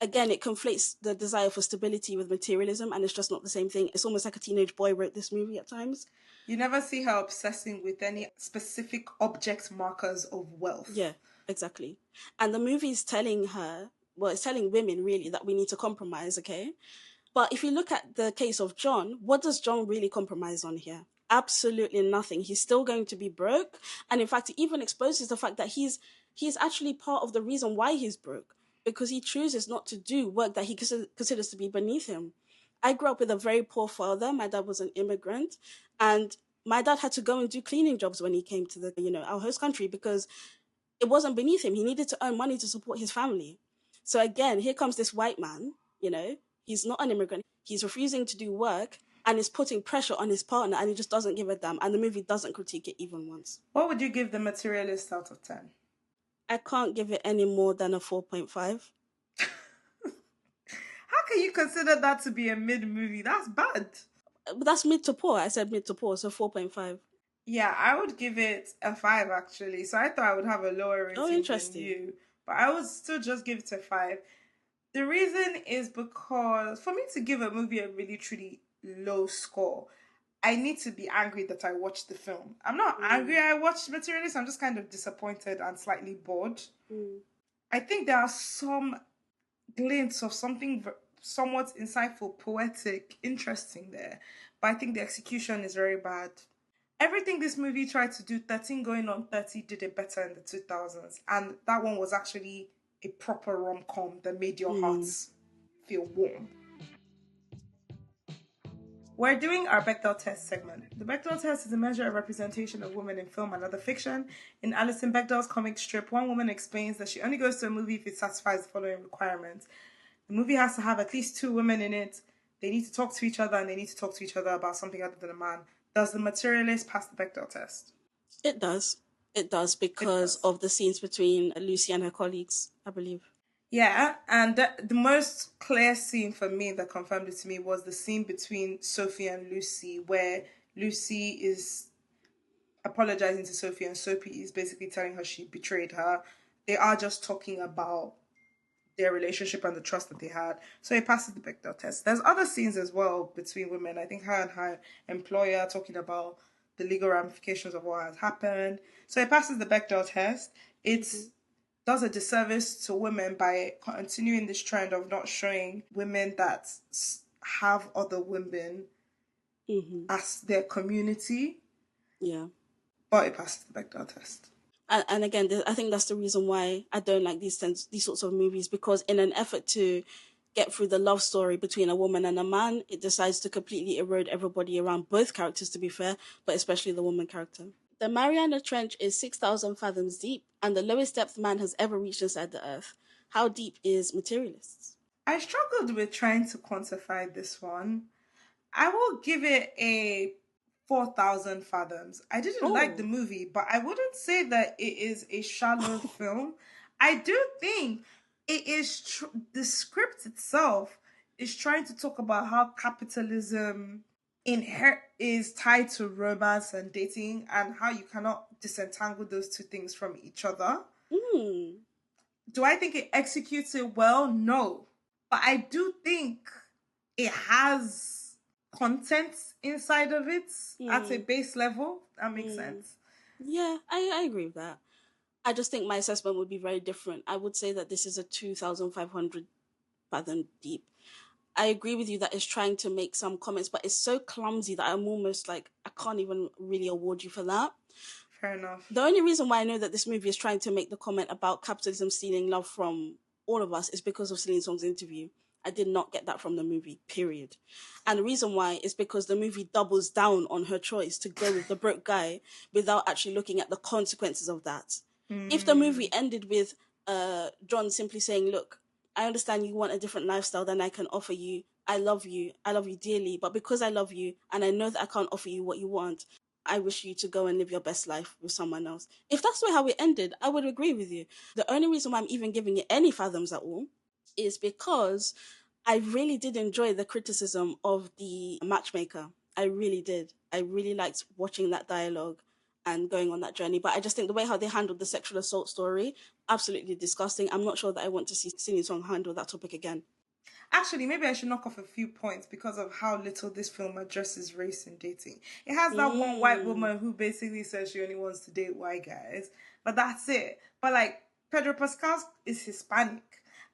Again, it conflates the desire for stability with materialism, and it's just not the same thing. It's almost like a teenage boy wrote this movie at times. You never see her obsessing with any specific object markers of wealth. Yeah, exactly. And the movie is telling her, well, it's telling women really that we need to compromise, okay? But if you look at the case of John, what does John really compromise on here? Absolutely nothing. He's still going to be broke. And in fact, it even exposes the fact that he's actually part of the reason why he's broke, because he chooses not to do work that he considers to be beneath him. I grew up with a very poor father. My dad was an immigrant, and my dad had to go and do cleaning jobs when he came to our host country, because it wasn't beneath him. He needed to earn money to support his family. So again, here comes this white man, he's not an immigrant. He's refusing to do work and is putting pressure on his partner, and he just doesn't give a damn. And the movie doesn't critique it even once. What would you give The Materialist out of 10? I can't give it any more than a 4.5. How can you consider that to be a mid movie? That's bad. But that's mid to poor. I said mid to poor, so 4.5. Yeah, I would give it a 5 actually. So I thought I would have a lower rating than you, but I would still just give it a 5. The reason is because for me to give a movie a really truly low score, I need to be angry that I watched the film. I'm not angry I watched Materialist, I'm just kind of disappointed and slightly bored. I think there are some glints of something somewhat insightful, poetic, interesting there, but I think the execution is very bad. Everything this movie tried to do, 13 going on 30, did it better in the 2000s. And that one was actually a proper rom-com that made your hearts feel warm. We're doing our Bechdel test segment. The Bechdel test is a measure of representation of women in film and other fiction. In Alison Bechdel's comic strip, one woman explains that she only goes to a movie if it satisfies the following requirements. The movie has to have at least 2 women in it. They need to talk to each other, and they need to talk to each other about something other than a man. Does The Materialist pass the Bechdel test? It does. It does because of the scenes between Lucy and her colleagues, I believe. Yeah, and the most clear scene for me that confirmed it to me was the scene between Sophie and Lucy, where Lucy is apologizing to Sophie and Sophie is basically telling her she betrayed her. They are just talking about their relationship and the trust that they had. So it passes the Bechdel test. There's other scenes as well between women. I think her and her employer talking about the legal ramifications of what has happened. So it passes the Bechdel test. It does a disservice to women by continuing this trend of not showing women that have other women as their community. Yeah. But it passes the Bechdel test. And again, I think that's the reason why I don't like these sorts of movies, because in an effort to get through the love story between a woman and a man, it decides to completely erode everybody around, both characters to be fair, but especially the woman character. The Mariana Trench is 6,000 fathoms deep and the lowest depth man has ever reached inside the earth. How deep is Materialists? I struggled with trying to quantify this one. I will give it a 4,000 fathoms. I didn't like the movie, but I wouldn't say that it is a shallow film. I do think it is the script itself is trying to talk about how capitalism is tied to romance and dating, and how you cannot disentangle those two things from each other. Do I think it executes it well? No. But I do think it has content inside of it at a base level. That makes sense. Yeah, I agree with that. I just think my assessment would be very different. I would say that this is a 2,500 fathom deep. I agree with you that it's trying to make some comments, but it's so clumsy that I'm almost like, I can't even really award you for that. Fair enough. The only reason why I know that this movie is trying to make the comment about capitalism stealing love from all of us is because of Celine Song's interview. I did not get that from the movie, period. And the reason why is because the movie doubles down on her choice to go with the broke guy without actually looking at the consequences of that. If the movie ended with John simply saying, look, I understand you want a different lifestyle than I can offer you. I love you dearly, but because I love you and I know that I can't offer you what you want, I wish you to go and live your best life with someone else. If that's how it ended, I would agree with you. The only reason why I'm even giving it any fathoms at all is because I really did enjoy the criticism of the matchmaker. I really did. I really liked watching that dialogue and going on that journey. But I just think the way how they handled the sexual assault story, absolutely disgusting. I'm not sure that I want to see Celine Song handle that topic again. Actually, maybe I should knock off a few points because of how little this film addresses race and dating. It has that one white woman who basically says she only wants to date white guys, but that's it. But like, Pedro Pascal is Hispanic,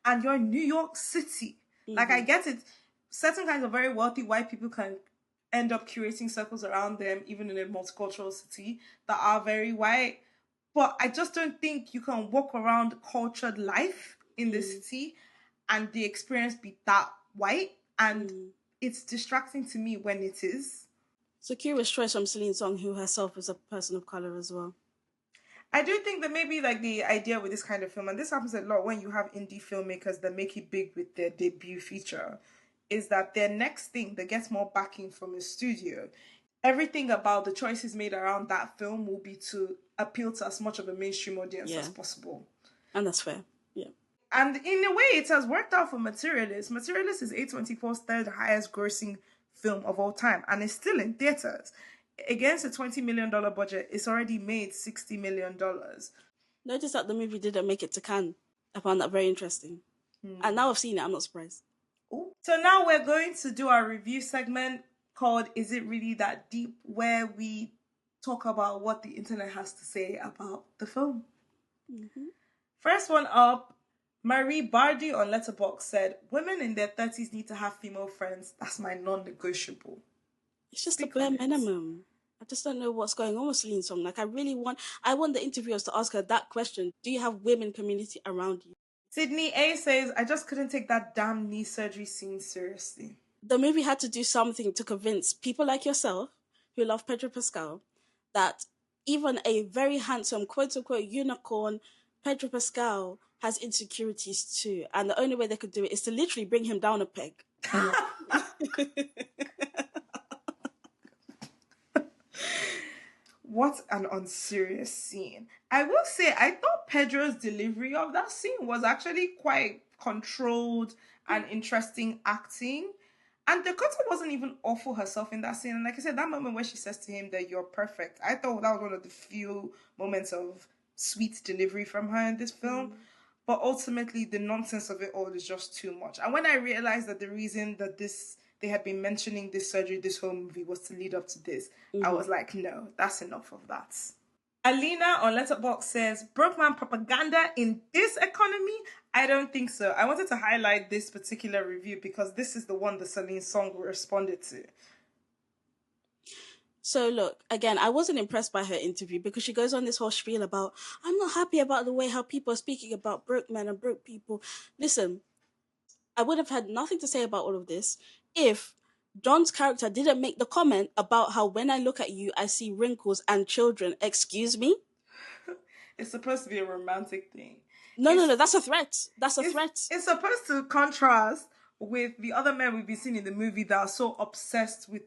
and you're in New York City. Like, I get it. certain kinds of very wealthy white people can end up curating circles around them, even in a multicultural city, that are very white. But I just don't think you can walk around cultured life in the city and the experience be that white. And it's distracting to me when it is. It's a curious choice from Celine Song, who herself is a person of color as well. I do think that maybe like the idea with this kind of film, and this happens a lot when you have indie filmmakers that make it big with their debut feature, is that their next thing that gets more backing from a studio, everything about the choices made around that film will be to appeal to as much of a mainstream audience as possible. And that's fair. Yeah. And in a way, it has worked out for Materialists. Materialists is A24's third highest grossing film of all time, and it's still in theaters. Against a $20 million budget, it's already made $60 million. Notice that the movie didn't make it to Cannes. I found that very interesting. And now I've seen it, I'm not surprised. Ooh. So now we're going to do our review segment called Is It Really That Deep?, where we talk about what the internet has to say about the film. First one up, Marie Bardi on Letterboxd said, "Women in their 30s need to have female friends. That's my non-negotiable." It's just a bare minimum. I just don't know what's going on with Celine Song. Like, I want the interviewers to ask her that question. Do you have women community around you? Sydney A says, "I just couldn't take that damn knee surgery scene seriously." The movie had to do something to convince people like yourself, who love Pedro Pascal, that even a very handsome, quote-unquote, unicorn, Pedro Pascal, has insecurities too. And the only way they could do it is to literally bring him down a peg. What an unserious scene. I will say, I thought Pedro's delivery of that scene was actually quite controlled and interesting acting. And Dakota wasn't even awful herself in that scene. And like I said, that moment where she says to him that you're perfect, I thought that was one of the few moments of sweet delivery from her in this film. But ultimately, the nonsense of it all is just too much. And when I realized that the reason that they had been mentioning this surgery, this whole movie, was to lead up to this, I was like, no, that's enough of that. Alina on Letterboxd says, "Broke man propaganda in this economy? I don't think so." I wanted to highlight this particular review because this is the one that Celine Song responded to. So look, again, I wasn't impressed by her interview because she goes on this whole spiel about, I'm not happy about the way how people are speaking about broke men and broke people. Listen, I would have had nothing to say about all of this if John's character didn't make the comment about how when I look at you, I see wrinkles and children. Excuse me? It's supposed to be a romantic thing. No, that's a threat. That's a threat. It's supposed to contrast with the other men we've been seeing in the movie that are so obsessed with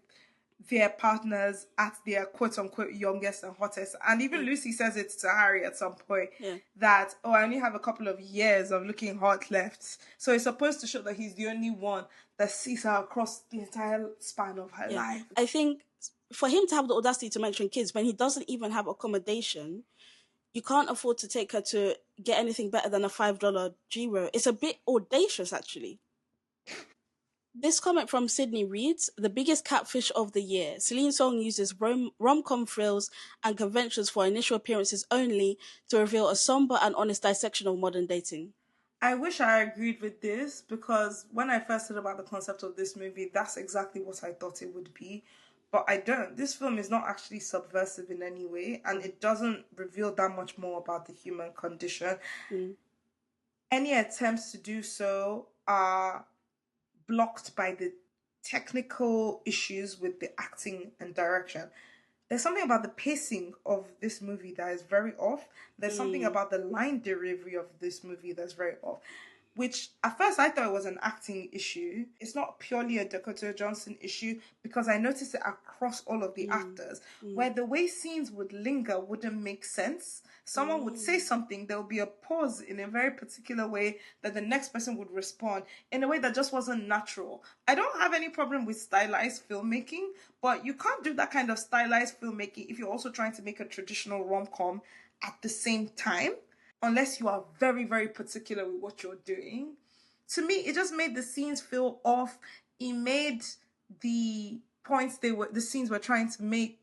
their partners at their quote-unquote youngest and hottest. And even Lucy says it to Harry at some point, that, I only have a couple of years of looking hot left. So it's supposed to show that he's the only one that sees her across the entire span of her life. I think for him to have the audacity to mention kids when he doesn't even have accommodation, you can't afford to take her to get anything better than a $5 gyro. It's a bit audacious, actually. This comment from Sydney reads, "The biggest catfish of the year. Celine Song uses rom-com thrills and conventions for initial appearances only to reveal a somber and honest dissection of modern dating." I wish I agreed with this because when I first heard about the concept of this movie, that's exactly what I thought it would be. But I don't. This film is not actually subversive in any way, and it doesn't reveal that much more about the human condition. Any attempts to do so are blocked by the technical issues with the acting and direction. There's something about the pacing of this movie that is very off. There's something about the line delivery of this movie that's very off, which at first I thought it was an acting issue. It's not purely a Dakota Johnson issue because I noticed it across all of the actors, where the way scenes would linger wouldn't make sense. Someone would say something, there would be a pause in a very particular way that the next person would respond in a way that just wasn't natural. I don't have any problem with stylized filmmaking, but you can't do that kind of stylized filmmaking if you're also trying to make a traditional rom-com at the same time, unless you are very, very particular with what you're doing. To me, it just made the scenes feel off. It made the points the scenes were trying to make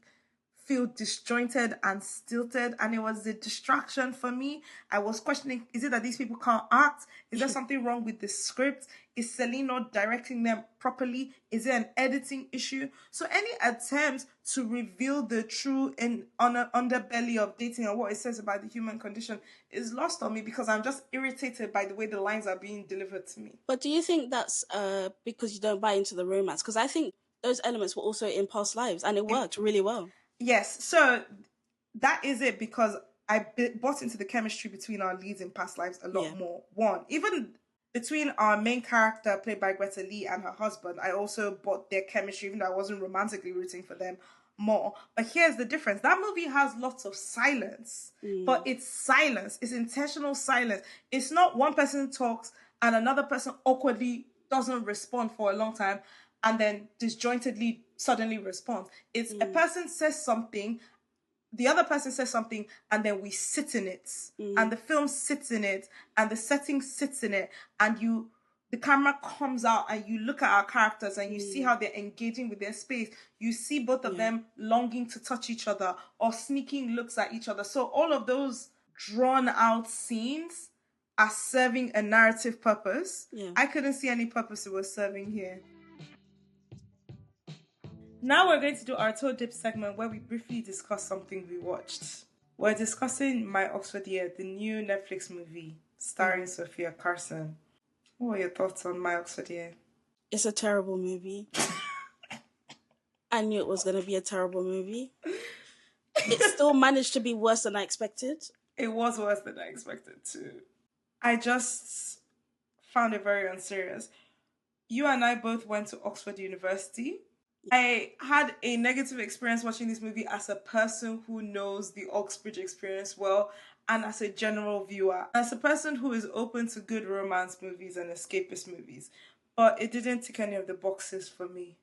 feel disjointed and stilted, and it was a distraction for me. I was questioning, is it that these people can't act? Is there something wrong with the script? Is Celine not directing them properly? Is there an editing issue? So any attempt to reveal the true underbelly of dating and what it says about the human condition is lost on me, because I'm just irritated by the way the lines are being delivered to me. But do you think that's because you don't buy into the romance? Because I think those elements were also in past lives, and it worked really well. Yes, so that is it, because I bought into the chemistry between our leads in past lives a lot more. One, even between our main character played by Greta Lee and her husband, I also bought their chemistry, even though I wasn't romantically rooting for them more. But here's the difference. That movie has lots of silence, but it's silence. It's intentional silence. It's not one person talks and another person awkwardly doesn't respond for a long time and then disjointedly suddenly responds. It's a person says something, the other person says something, and then we sit in it. And the film sits in it, and the setting sits in it, and the camera comes out and you look at our characters and you see how they're engaging with their space. You see both of them longing to touch each other or sneaking looks at each other. So all of those drawn out scenes are serving a narrative purpose. I couldn't see any purpose it was serving here. Now we're going to do our toe dip segment where we briefly discuss something we watched. We're discussing My Oxford Year, the new Netflix movie starring Sophia Carson. What are your thoughts on My Oxford Year? It's a terrible movie. I knew it was going to be a terrible movie. It still managed to be worse than I expected. It was worse than I expected too. I just found it very unserious. You and I both went to Oxford University. I had a negative experience watching this movie as a person who knows the Oxbridge experience well, and as a general viewer, as a person who is open to good romance movies and escapist movies. But it didn't tick any of the boxes for me.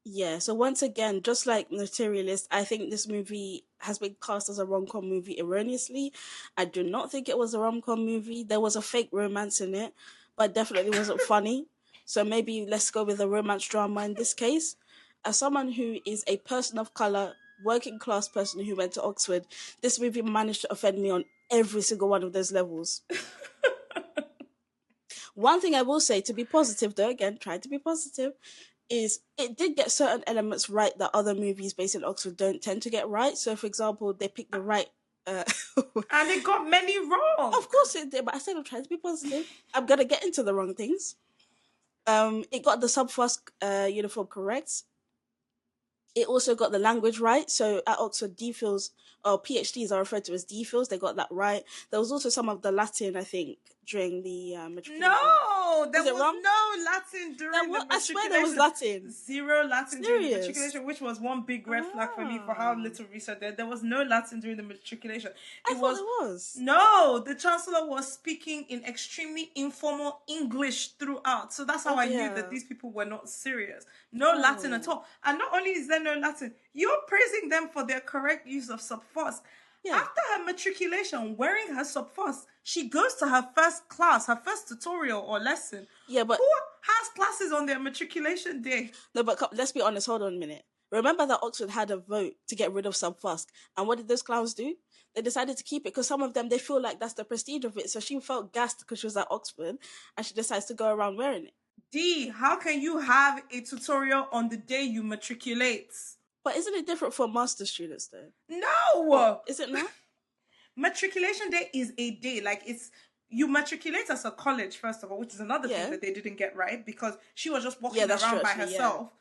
Yeah, so once again, just like Materialists, I think this movie has been cast as a rom-com movie erroneously. I do not think it was a rom-com movie. There was a fake romance in it, but definitely wasn't funny. So maybe let's go with a romance drama in this case. As someone who is a person of colour, working class person who went to Oxford, this movie managed to offend me on every single one of those levels. One thing I will say, to be positive though, again, trying to be positive, is it did get certain elements right that other movies based in Oxford don't tend to get right. So, for example, they picked the right... and it got many wrong. Of course it did, but I said I'm trying to be positive. I'm going to get into the wrong things. It got the sub-FOSC uniform correct. It also got the language right. So at Oxford, DPhils, or PhDs are referred to as DPhils. They got that right. There was also some of the Latin, I think, during the matriculation. No, there was no Latin during the matriculation. I swear there was Latin. Zero Latin during the matriculation, which was one big red flag for me for how little research there. There was no Latin during the matriculation. I thought there was. No, the Chancellor was speaking in extremely informal English throughout. So that's how I knew that these people were not serious. No Latin at all. And not only is there no Latin, you're praising them for their correct use of sub-FOSC. Yeah. After her matriculation, wearing her sub-FOSC, she goes to her first class, her first tutorial or lesson. Yeah, but... Who has classes on their matriculation day? No, but let's be honest. Hold on a minute. Remember that Oxford had a vote to get rid of sub-FOSC. And what did those clowns do? They decided to keep it because some of them, they feel like that's the prestige of it. So she felt gassed because she was at Oxford and she decides to go around wearing it. D, how can you have a tutorial on the day you matriculate? But isn't it different for master students though? No! Is it not? Matriculation day is a day. Like, you matriculate as a college, first of all, which is another thing that they didn't get right because she was just walking around by herself.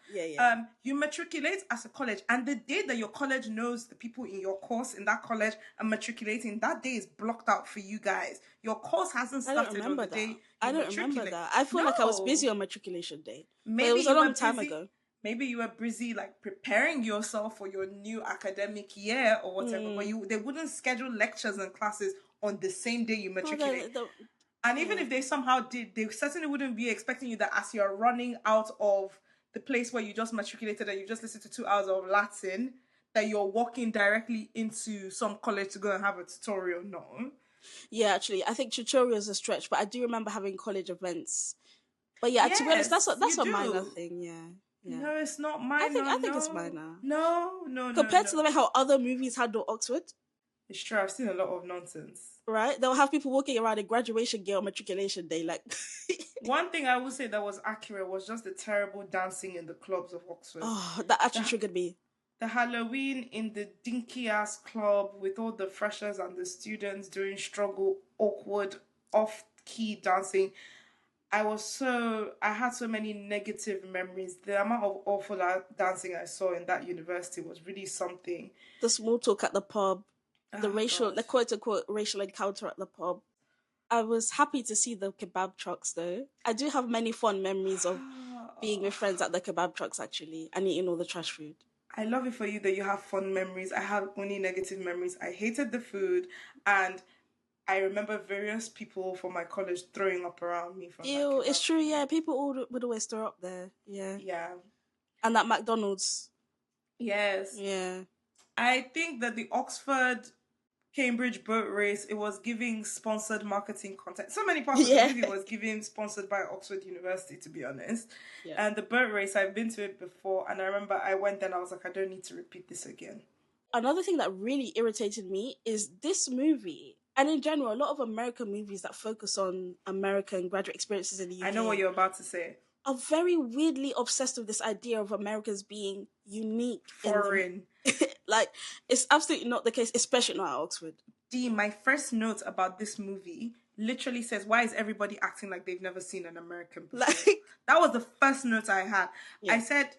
You matriculate as a college, and the day that your college knows the people in your course in that college are matriculating, that day is blocked out for you guys. Your course hasn't started on the day. I don't remember that. I feel like I was busy on matriculation day. Maybe it was a long time ago. Maybe you were busy like preparing yourself for your new academic year or whatever, but they wouldn't schedule lectures and classes on the same day you matriculate. And even if they somehow did, they certainly wouldn't be expecting you that as you're running out of the place where you just matriculated and you just listened to 2 hours of Latin, that you're walking directly into some college to go and have a tutorial. No. Yeah, actually, I think tutorial is a stretch, but I do remember having college events. But yeah, to be honest, that's a minor thing, yeah. Yeah. No, it's not minor. I think it's minor. No. Compared to the way how other movies handle Oxford. It's true. I've seen a lot of nonsense. Right? They'll have people walking around in graduation gear on matriculation day. Like, one thing I would say that was accurate was just the terrible dancing in the clubs of Oxford. Oh, that actually triggered me. The Halloween in the dinky ass club with all the freshers and the students doing struggle, awkward, off key dancing. I had so many negative memories. The amount of awful dancing I saw in that university was really something. The small talk at the pub, the quote unquote racial encounter at the pub. I was happy to see the kebab trucks though. I do have many fond memories of being with friends at the kebab trucks actually and eating all the trash food. I love it for you that you have fond memories. I have only negative memories. I hated the food, and I remember various people from my college throwing up around me. Ew, it's true, yeah. People would always throw up there, yeah. Yeah. And that McDonald's. Yes. Yeah. I think that the Oxford Cambridge boat race, it was giving sponsored marketing content. So many parts of the movie was giving sponsored by Oxford University, to be honest. Yeah. And the boat race, I've been to it before, and I remember I went there and I was like, I don't need to repeat this again. Another thing that really irritated me is this movie, and in general, a lot of American movies that focus on American graduate experiences in the UK. I know what you're about to say. Are very weirdly obsessed with this idea of Americans being unique. Foreign. Like, it's absolutely not the case, especially not at Oxford. My first note about this movie literally says, why is everybody acting like they've never seen an American before? That was the first note I had. Yeah. I said,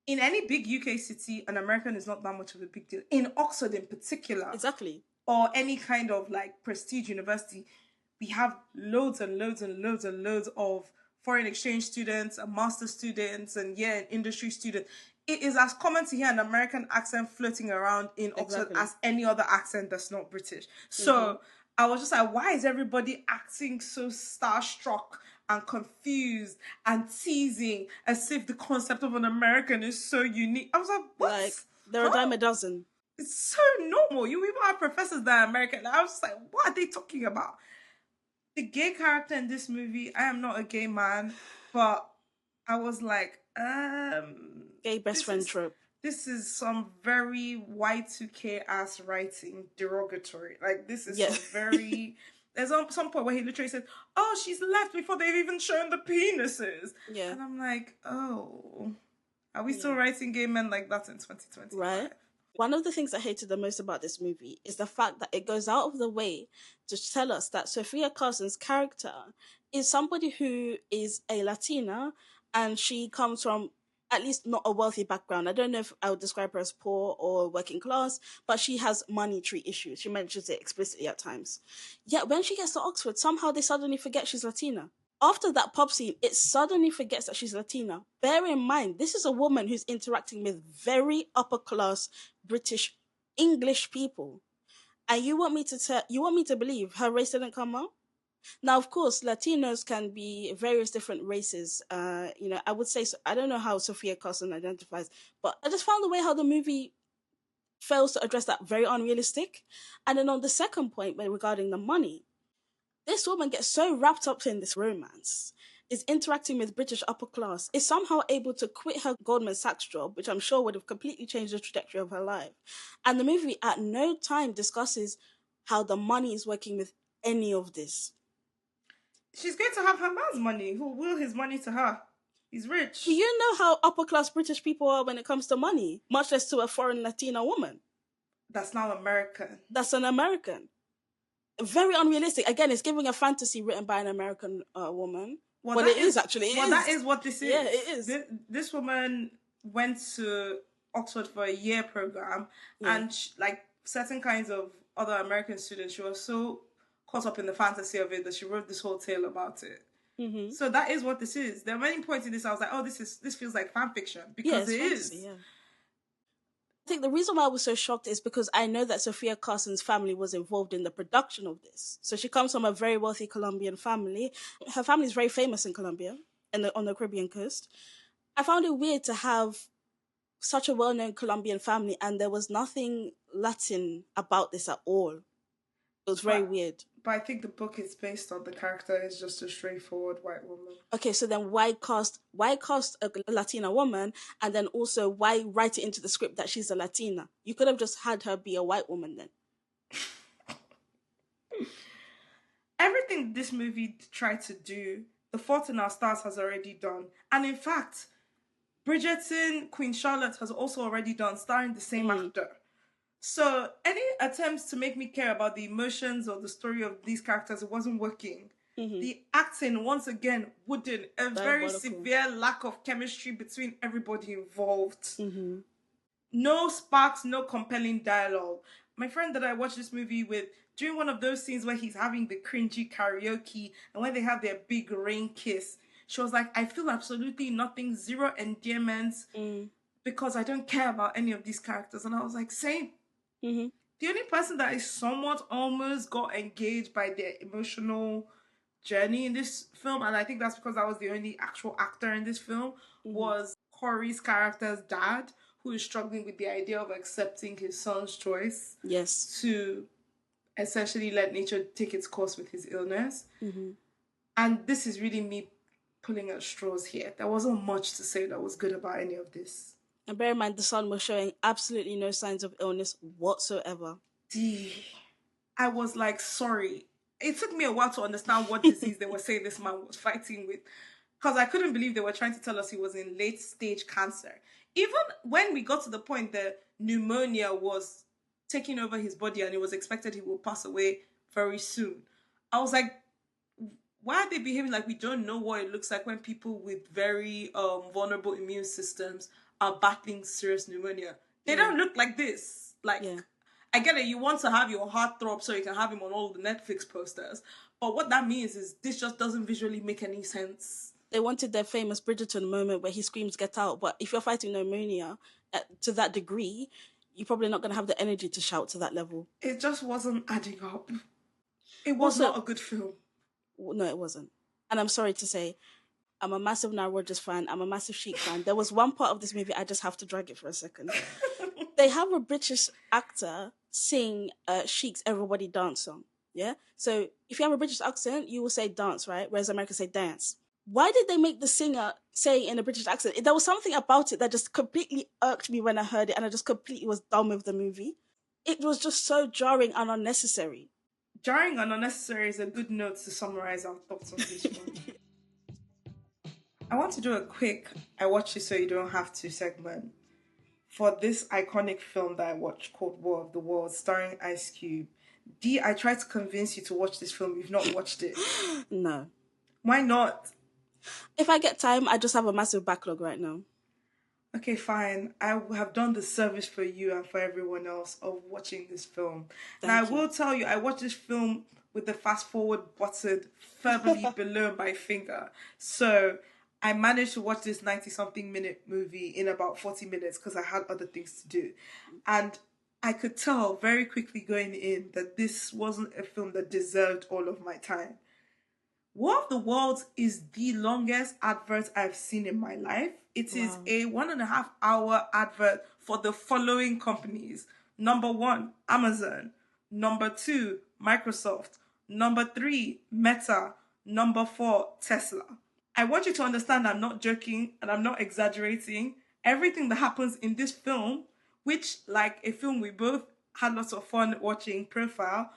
in any big UK city, an American is not that much of a big deal. In Oxford in particular. Exactly. Or any kind of like prestige university, we have loads and loads of foreign exchange students and master students and industry students. It is as common to hear an American accent floating around in Oxford as any other accent that's not British. So I was just like, why is everybody acting so starstruck and confused and teasing as if the concept of an American is so unique? I was like, what? Like, they're a dime a dozen. It's so normal. You even have professors that are American. I was just like, what are they talking about? The gay character in this movie, I am not a gay man, but I was like, gay best friend trope. This is some very Y2K ass writing, derogatory. Like, this is some very... There's some point where he literally says, oh, she's left before they've even shown the penises. Yeah. And I'm like, oh, are we still writing gay men like that in 2025? Right. One of the things I hated the most about this movie is the fact that it goes out of the way to tell us that Sofia Carson's character is somebody who is a Latina and she comes from at least not a wealthy background. I don't know if I would describe her as poor or working class, but she has monetary issues. She mentions it explicitly at times. Yet when she gets to Oxford, somehow they suddenly forget she's Latina. After that pub scene, it suddenly forgets that she's Latina. Bear in mind, this is a woman who's interacting with very upper-class British English people. And you want me to believe her race didn't come out? Now, of course, Latinos can be various different races. I would say, I don't know how Sofia Carson identifies, but I just found the way how the movie fails to address that very unrealistic. And then on the second point, regarding the money, this woman gets so wrapped up in this romance, is interacting with British upper class, is somehow able to quit her Goldman Sachs job, which I'm sure would have completely changed the trajectory of her life. And the movie at no time discusses how the money is working with any of this. She's going to have her man's money, who will his money to her. He's rich. Do you know how upper class British people are when it comes to money? Much less to a foreign Latina woman. That's now American. That's an American. Very unrealistic. Again, it's giving a fantasy written by an American woman. Well, it is actually. That is what this is. Yeah, it is. This woman went to Oxford for a year program, and like certain kinds of other American students, she was so caught up in the fantasy of it that she wrote this whole tale about it. Mm-hmm. So that is what this is. There are many points in this I was like, oh, this feels like fan fiction, because it fantasy, is. Yeah. I think the reason why I was so shocked is because I know that Sofia Carson's family was involved in the production of this. So she comes from a very wealthy Colombian family. Her family is very famous in Colombia, on the Caribbean coast. I found it weird to have such a well-known Colombian family and there was nothing Latin about this at all. It was very weird. But I think the book it's based on, the character is just a straightforward white woman. Okay, so then why cast a Latina woman, and then also why write it into the script that she's a Latina? You could have just had her be a white woman then. Everything this movie tried to do, The Fault in Our Stars has already done. And in fact, Bridgerton, Queen Charlotte has also already done, starring the same actor. So any attempts to make me care about the emotions or the story of these characters, it wasn't working. The acting, once again, wouldn't. A very severe lack of chemistry between everybody involved. No sparks, no compelling dialogue. My friend that I watched this movie with, during one of those scenes where he's having the cringy karaoke and when they have their big rain kiss, she was like, I feel absolutely nothing, zero endearment, because I don't care about any of these characters. And I was like, same. The only person that is somewhat almost got engaged by their emotional journey in this film, and I think that's because I was the only actual actor in this film, was Corey's character's dad, who is struggling with the idea of accepting his son's choice to essentially let nature take its course with his illness. And this is really me pulling at straws here. There wasn't much to say that was good about any of this. And bear in mind, the son was showing absolutely no signs of illness whatsoever. I was like, sorry. It took me a while to understand what disease they were saying this man was fighting with. Because I couldn't believe they were trying to tell us he was in late stage cancer. Even when we got to the point that pneumonia was taking over his body and it was expected he will pass away very soon, I was like, why are they behaving like we don't know what it looks like when people with very vulnerable immune systems are battling serious pneumonia? They don't look like this. Like, I get it, you want to have your heart throb so you can have him on all the Netflix posters. But what that means is this just doesn't visually make any sense. They wanted their famous Bridgerton moment where he screams, get out. But if you're fighting pneumonia to that degree, you're probably not going to have the energy to shout to that level. It just wasn't adding up. It was not a good film. No, it wasn't. And I'm sorry to say, I'm a massive Nile Rodgers fan. I'm a massive Chic fan. There was one part of this movie, I just have to drag it for a second. They have a British actor sing Chic's Everybody Dance song. Yeah? So if you have a British accent, you will say dance, right? Whereas Americans say dance. Why did they make the singer say in a British accent? There was something about it that just completely irked me when I heard it, and I just completely was done with the movie. It was just so jarring and unnecessary. Jarring and unnecessary is a good note to summarize our thoughts on this one. I want to do a quick I watch it so you don't have to segment for this iconic film that I watched called War of the Worlds, starring Ice Cube. D, I tried to convince you to watch this film. You've not watched it. No. Why not? If I get time, I just have a massive backlog right now. Okay, fine. I have done the service for you and for everyone else of watching this film. Now, I will tell you, I watched this film with the fast forward button firmly below my finger. So I managed to watch this 90-something minute movie in about 40 minutes because I had other things to do. And I could tell very quickly going in that this wasn't a film that deserved all of my time. War of the Worlds is the longest advert I've seen in my life. It is a 1.5 hour advert for the following companies. Number 1, Amazon. Number 2, Microsoft. Number 3, Meta. Number 4, Tesla. I want you to understand I'm not joking and I'm not exaggerating. Everything that happens in this film, which, like a film we both had lots of fun watching, Profile,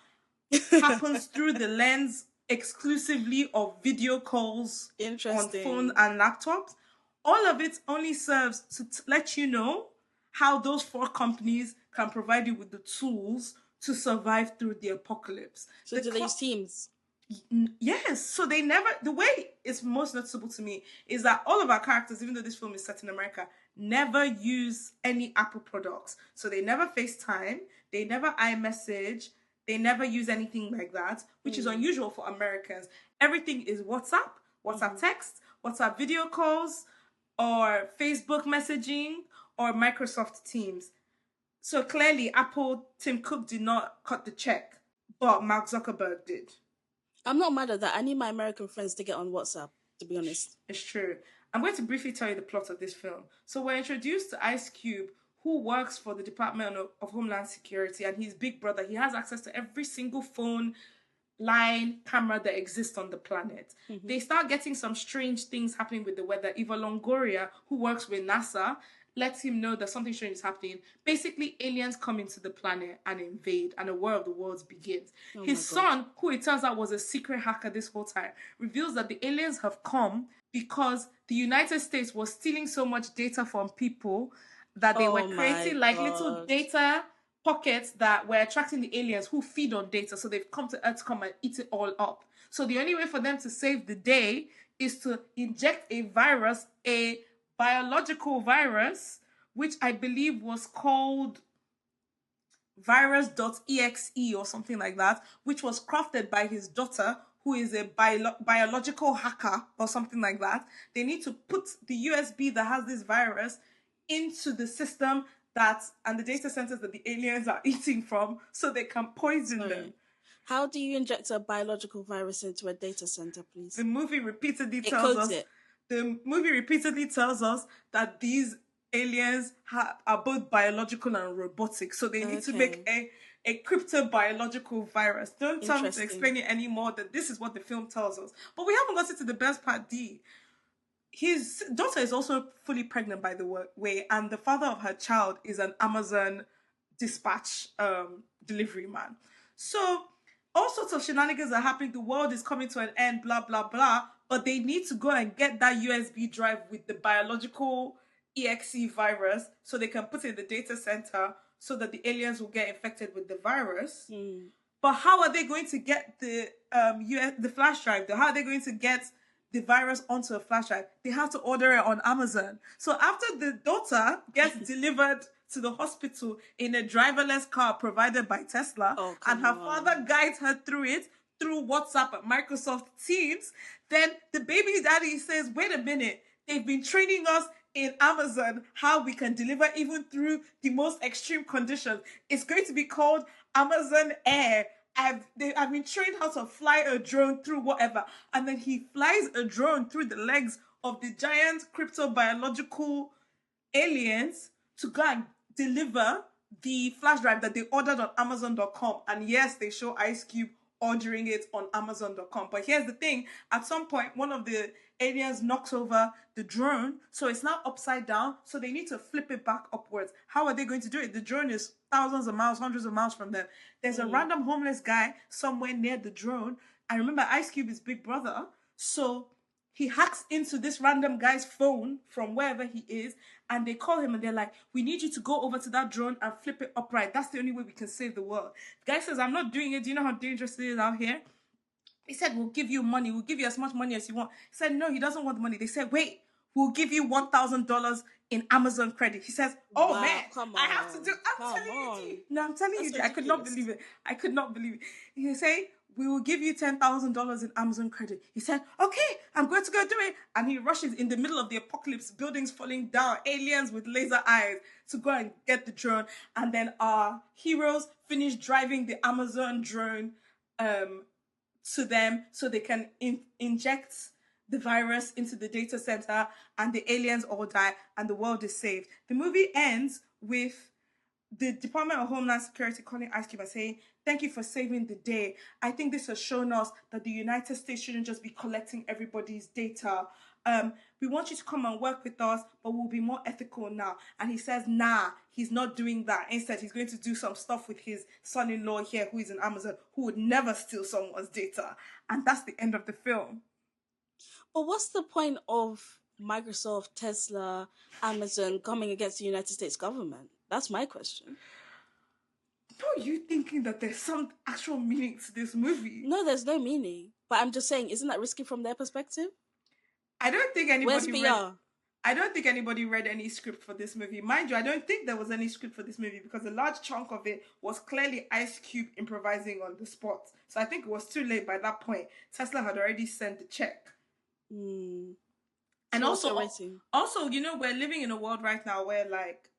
happens through the lens exclusively of video calls on phone and laptops. All of it only serves to let you know how those 4 companies can provide you with the tools to survive through the apocalypse. So do they use Teams? Yes. So they never, the way it's most noticeable to me is that all of our characters, even though this film is set in America, never use any Apple products. So they never FaceTime, they never iMessage, they never use anything like that, which is unusual for Americans. Everything is WhatsApp text, WhatsApp video calls, or Facebook messaging, or Microsoft Teams. So clearly, Apple, Tim Cook did not cut the check, but Mark Zuckerberg did. I'm not mad at that. I need my American friends to get on WhatsApp, to be honest. It's true. I'm going to briefly tell you the plot of this film. So we're introduced to Ice Cube, who works for the Department of Homeland Security, and his big brother. He has access to every single phone line camera that exists on the planet. Mm-hmm. They start getting some strange things happening with the weather. Eva Longoria, who works with NASA, lets him know that something strange is happening. Basically, aliens come into the planet and invade, and a war of the worlds begins. His son, who it turns out was a secret hacker this whole time, reveals that the aliens have come because the United States was stealing so much data from people that they were creating like little data pockets that were attracting the aliens who feed on data. So they've come to Earth to come and eat it all up. So the only way for them to save the day is to inject a virus, a biological virus, which I believe was called virus.exe or something like that, which was crafted by his daughter, who is a biological hacker or something like that. They need to put the USB that has this virus into the system and the data centers that the aliens are eating from, so they can poison them. How do you inject a biological virus into a data center, please? The movie repeatedly tells us. The movie repeatedly tells us that these aliens are both biological and robotic, so they need to make a cryptobiological virus. Don't tell me to explain it anymore. That this is what the film tells us. But we haven't gotten to the best part, D. His daughter is also fully pregnant, by the way, and the father of her child is an Amazon dispatch delivery man. So all sorts of shenanigans are happening. The world is coming to an end, blah, blah, blah. But they need to go and get that USB drive with the biological EXE virus so they can put it in the data center so that the aliens will get infected with the virus. But how are they going to get the flash drive? How are they going to get the virus onto a flash drive? They have to order it on Amazon. So after the daughter gets delivered to the hospital in a driverless car provided by Tesla, and her father guides her through it through WhatsApp and Microsoft Teams, then the baby daddy says, wait a minute, they've been training us in Amazon how we can deliver even through the most extreme conditions. It's going to be called Amazon Air. I've been trained how to fly a drone through whatever. And then he flies a drone through the legs of the giant cryptobiological aliens to go and deliver the flash drive that they ordered on Amazon.com. And yes, they show Ice Cube ordering it on Amazon.com. But here's the thing. At some point, one of the aliens knocks over the drone, so it's now upside down, so they need to flip it back upwards. How are they going to do it? The drone is thousands of miles, hundreds of miles from them. There's a random homeless guy somewhere near the drone. I remember Ice Cube is big brother, so he hacks into this random guy's phone from wherever he is, and they call him and they're like, we need you to go over to that drone and flip it upright. That's the only way we can save the world. The guy says, I'm not doing it. Do you know how dangerous it is out here? He said, we'll give you money. We'll give you as much money as you want. He said, no, he doesn't want the money. They said, wait, we'll give you $1,000 in Amazon credit. He says, oh, wow, man, come on. I have to do, I'm telling you, I could not believe it. I could not believe it. He said, we will give you $10,000 in Amazon credit. He said, okay, I'm going to go do it. And he rushes in the middle of the apocalypse, buildings falling down, aliens with laser eyes to go and get the drone. And then our heroes finish driving the Amazon drone to them so they can inject the virus into the data center, and the aliens all die and the world is saved. The movie ends with the Department of Homeland Security calling Ice Cube and saying, thank you for saving the day. I think this has shown us that the United States shouldn't just be collecting everybody's data. We want you to come and work with us, but we'll be more ethical now. And he says, nah, he's not doing that. Instead, he's going to do some stuff with his son-in-law here, who is in Amazon, who would never steal someone's data. And that's the end of the film. But what's the point of Microsoft, Tesla, Amazon coming against the United States government? That's my question. Are you thinking that there's some actual meaning to this movie? No, there's no meaning. But I'm just saying, isn't that risky from their perspective? I don't think anybody Where's PR? I don't think anybody read any script for this movie. Mind you, I don't think there was any script for this movie because a large chunk of it was clearly Ice Cube improvising on the spot. So I think it was too late by that point. Tesla had already sent the check. And so also, you know, we're living in a world right now where, like,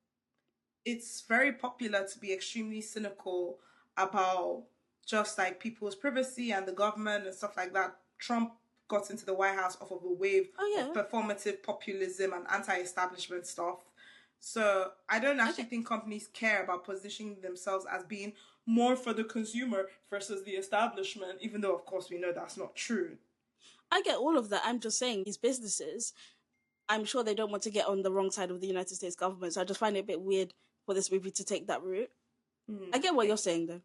it's very popular to be extremely cynical about just, like, people's privacy and the government and stuff like that. Trump got into the White House off of a wave of performative populism and anti-establishment stuff. So I don't actually think companies care about positioning themselves as being more for the consumer versus the establishment, even though, of course, we know that's not true. I get all of that. I'm just saying these businesses, I'm sure they don't want to get on the wrong side of the United States government. So I just find it a bit weird for this movie to take that route. I get what you're saying, though.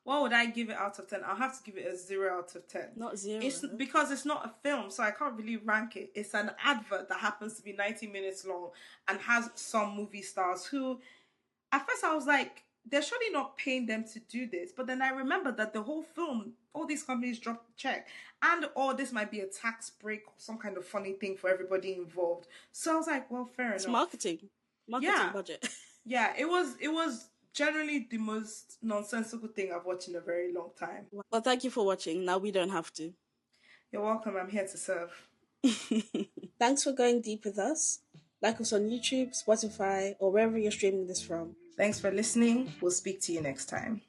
What would I give it out of 10? I'll have to give it a 0 out of 10. Not 0. It's because it's not a film, so I can't really rank it. It's an advert that happens to be 90 minutes long and has some movie stars who, at first I was like, they're surely not paying them to do this. But then I remember that the whole film, all these companies dropped the check. And, this might be a tax break or some kind of funny thing for everybody involved. So I was like, well, fair enough. It's marketing budget. Yeah, it was generally the most nonsensical thing I've watched in a very long time. Well, thank you for watching. Now we don't have to. You're welcome. I'm here to serve. Thanks for going deep with us. Like us on YouTube, Spotify, or wherever you're streaming this from. Thanks for listening. We'll speak to you next time.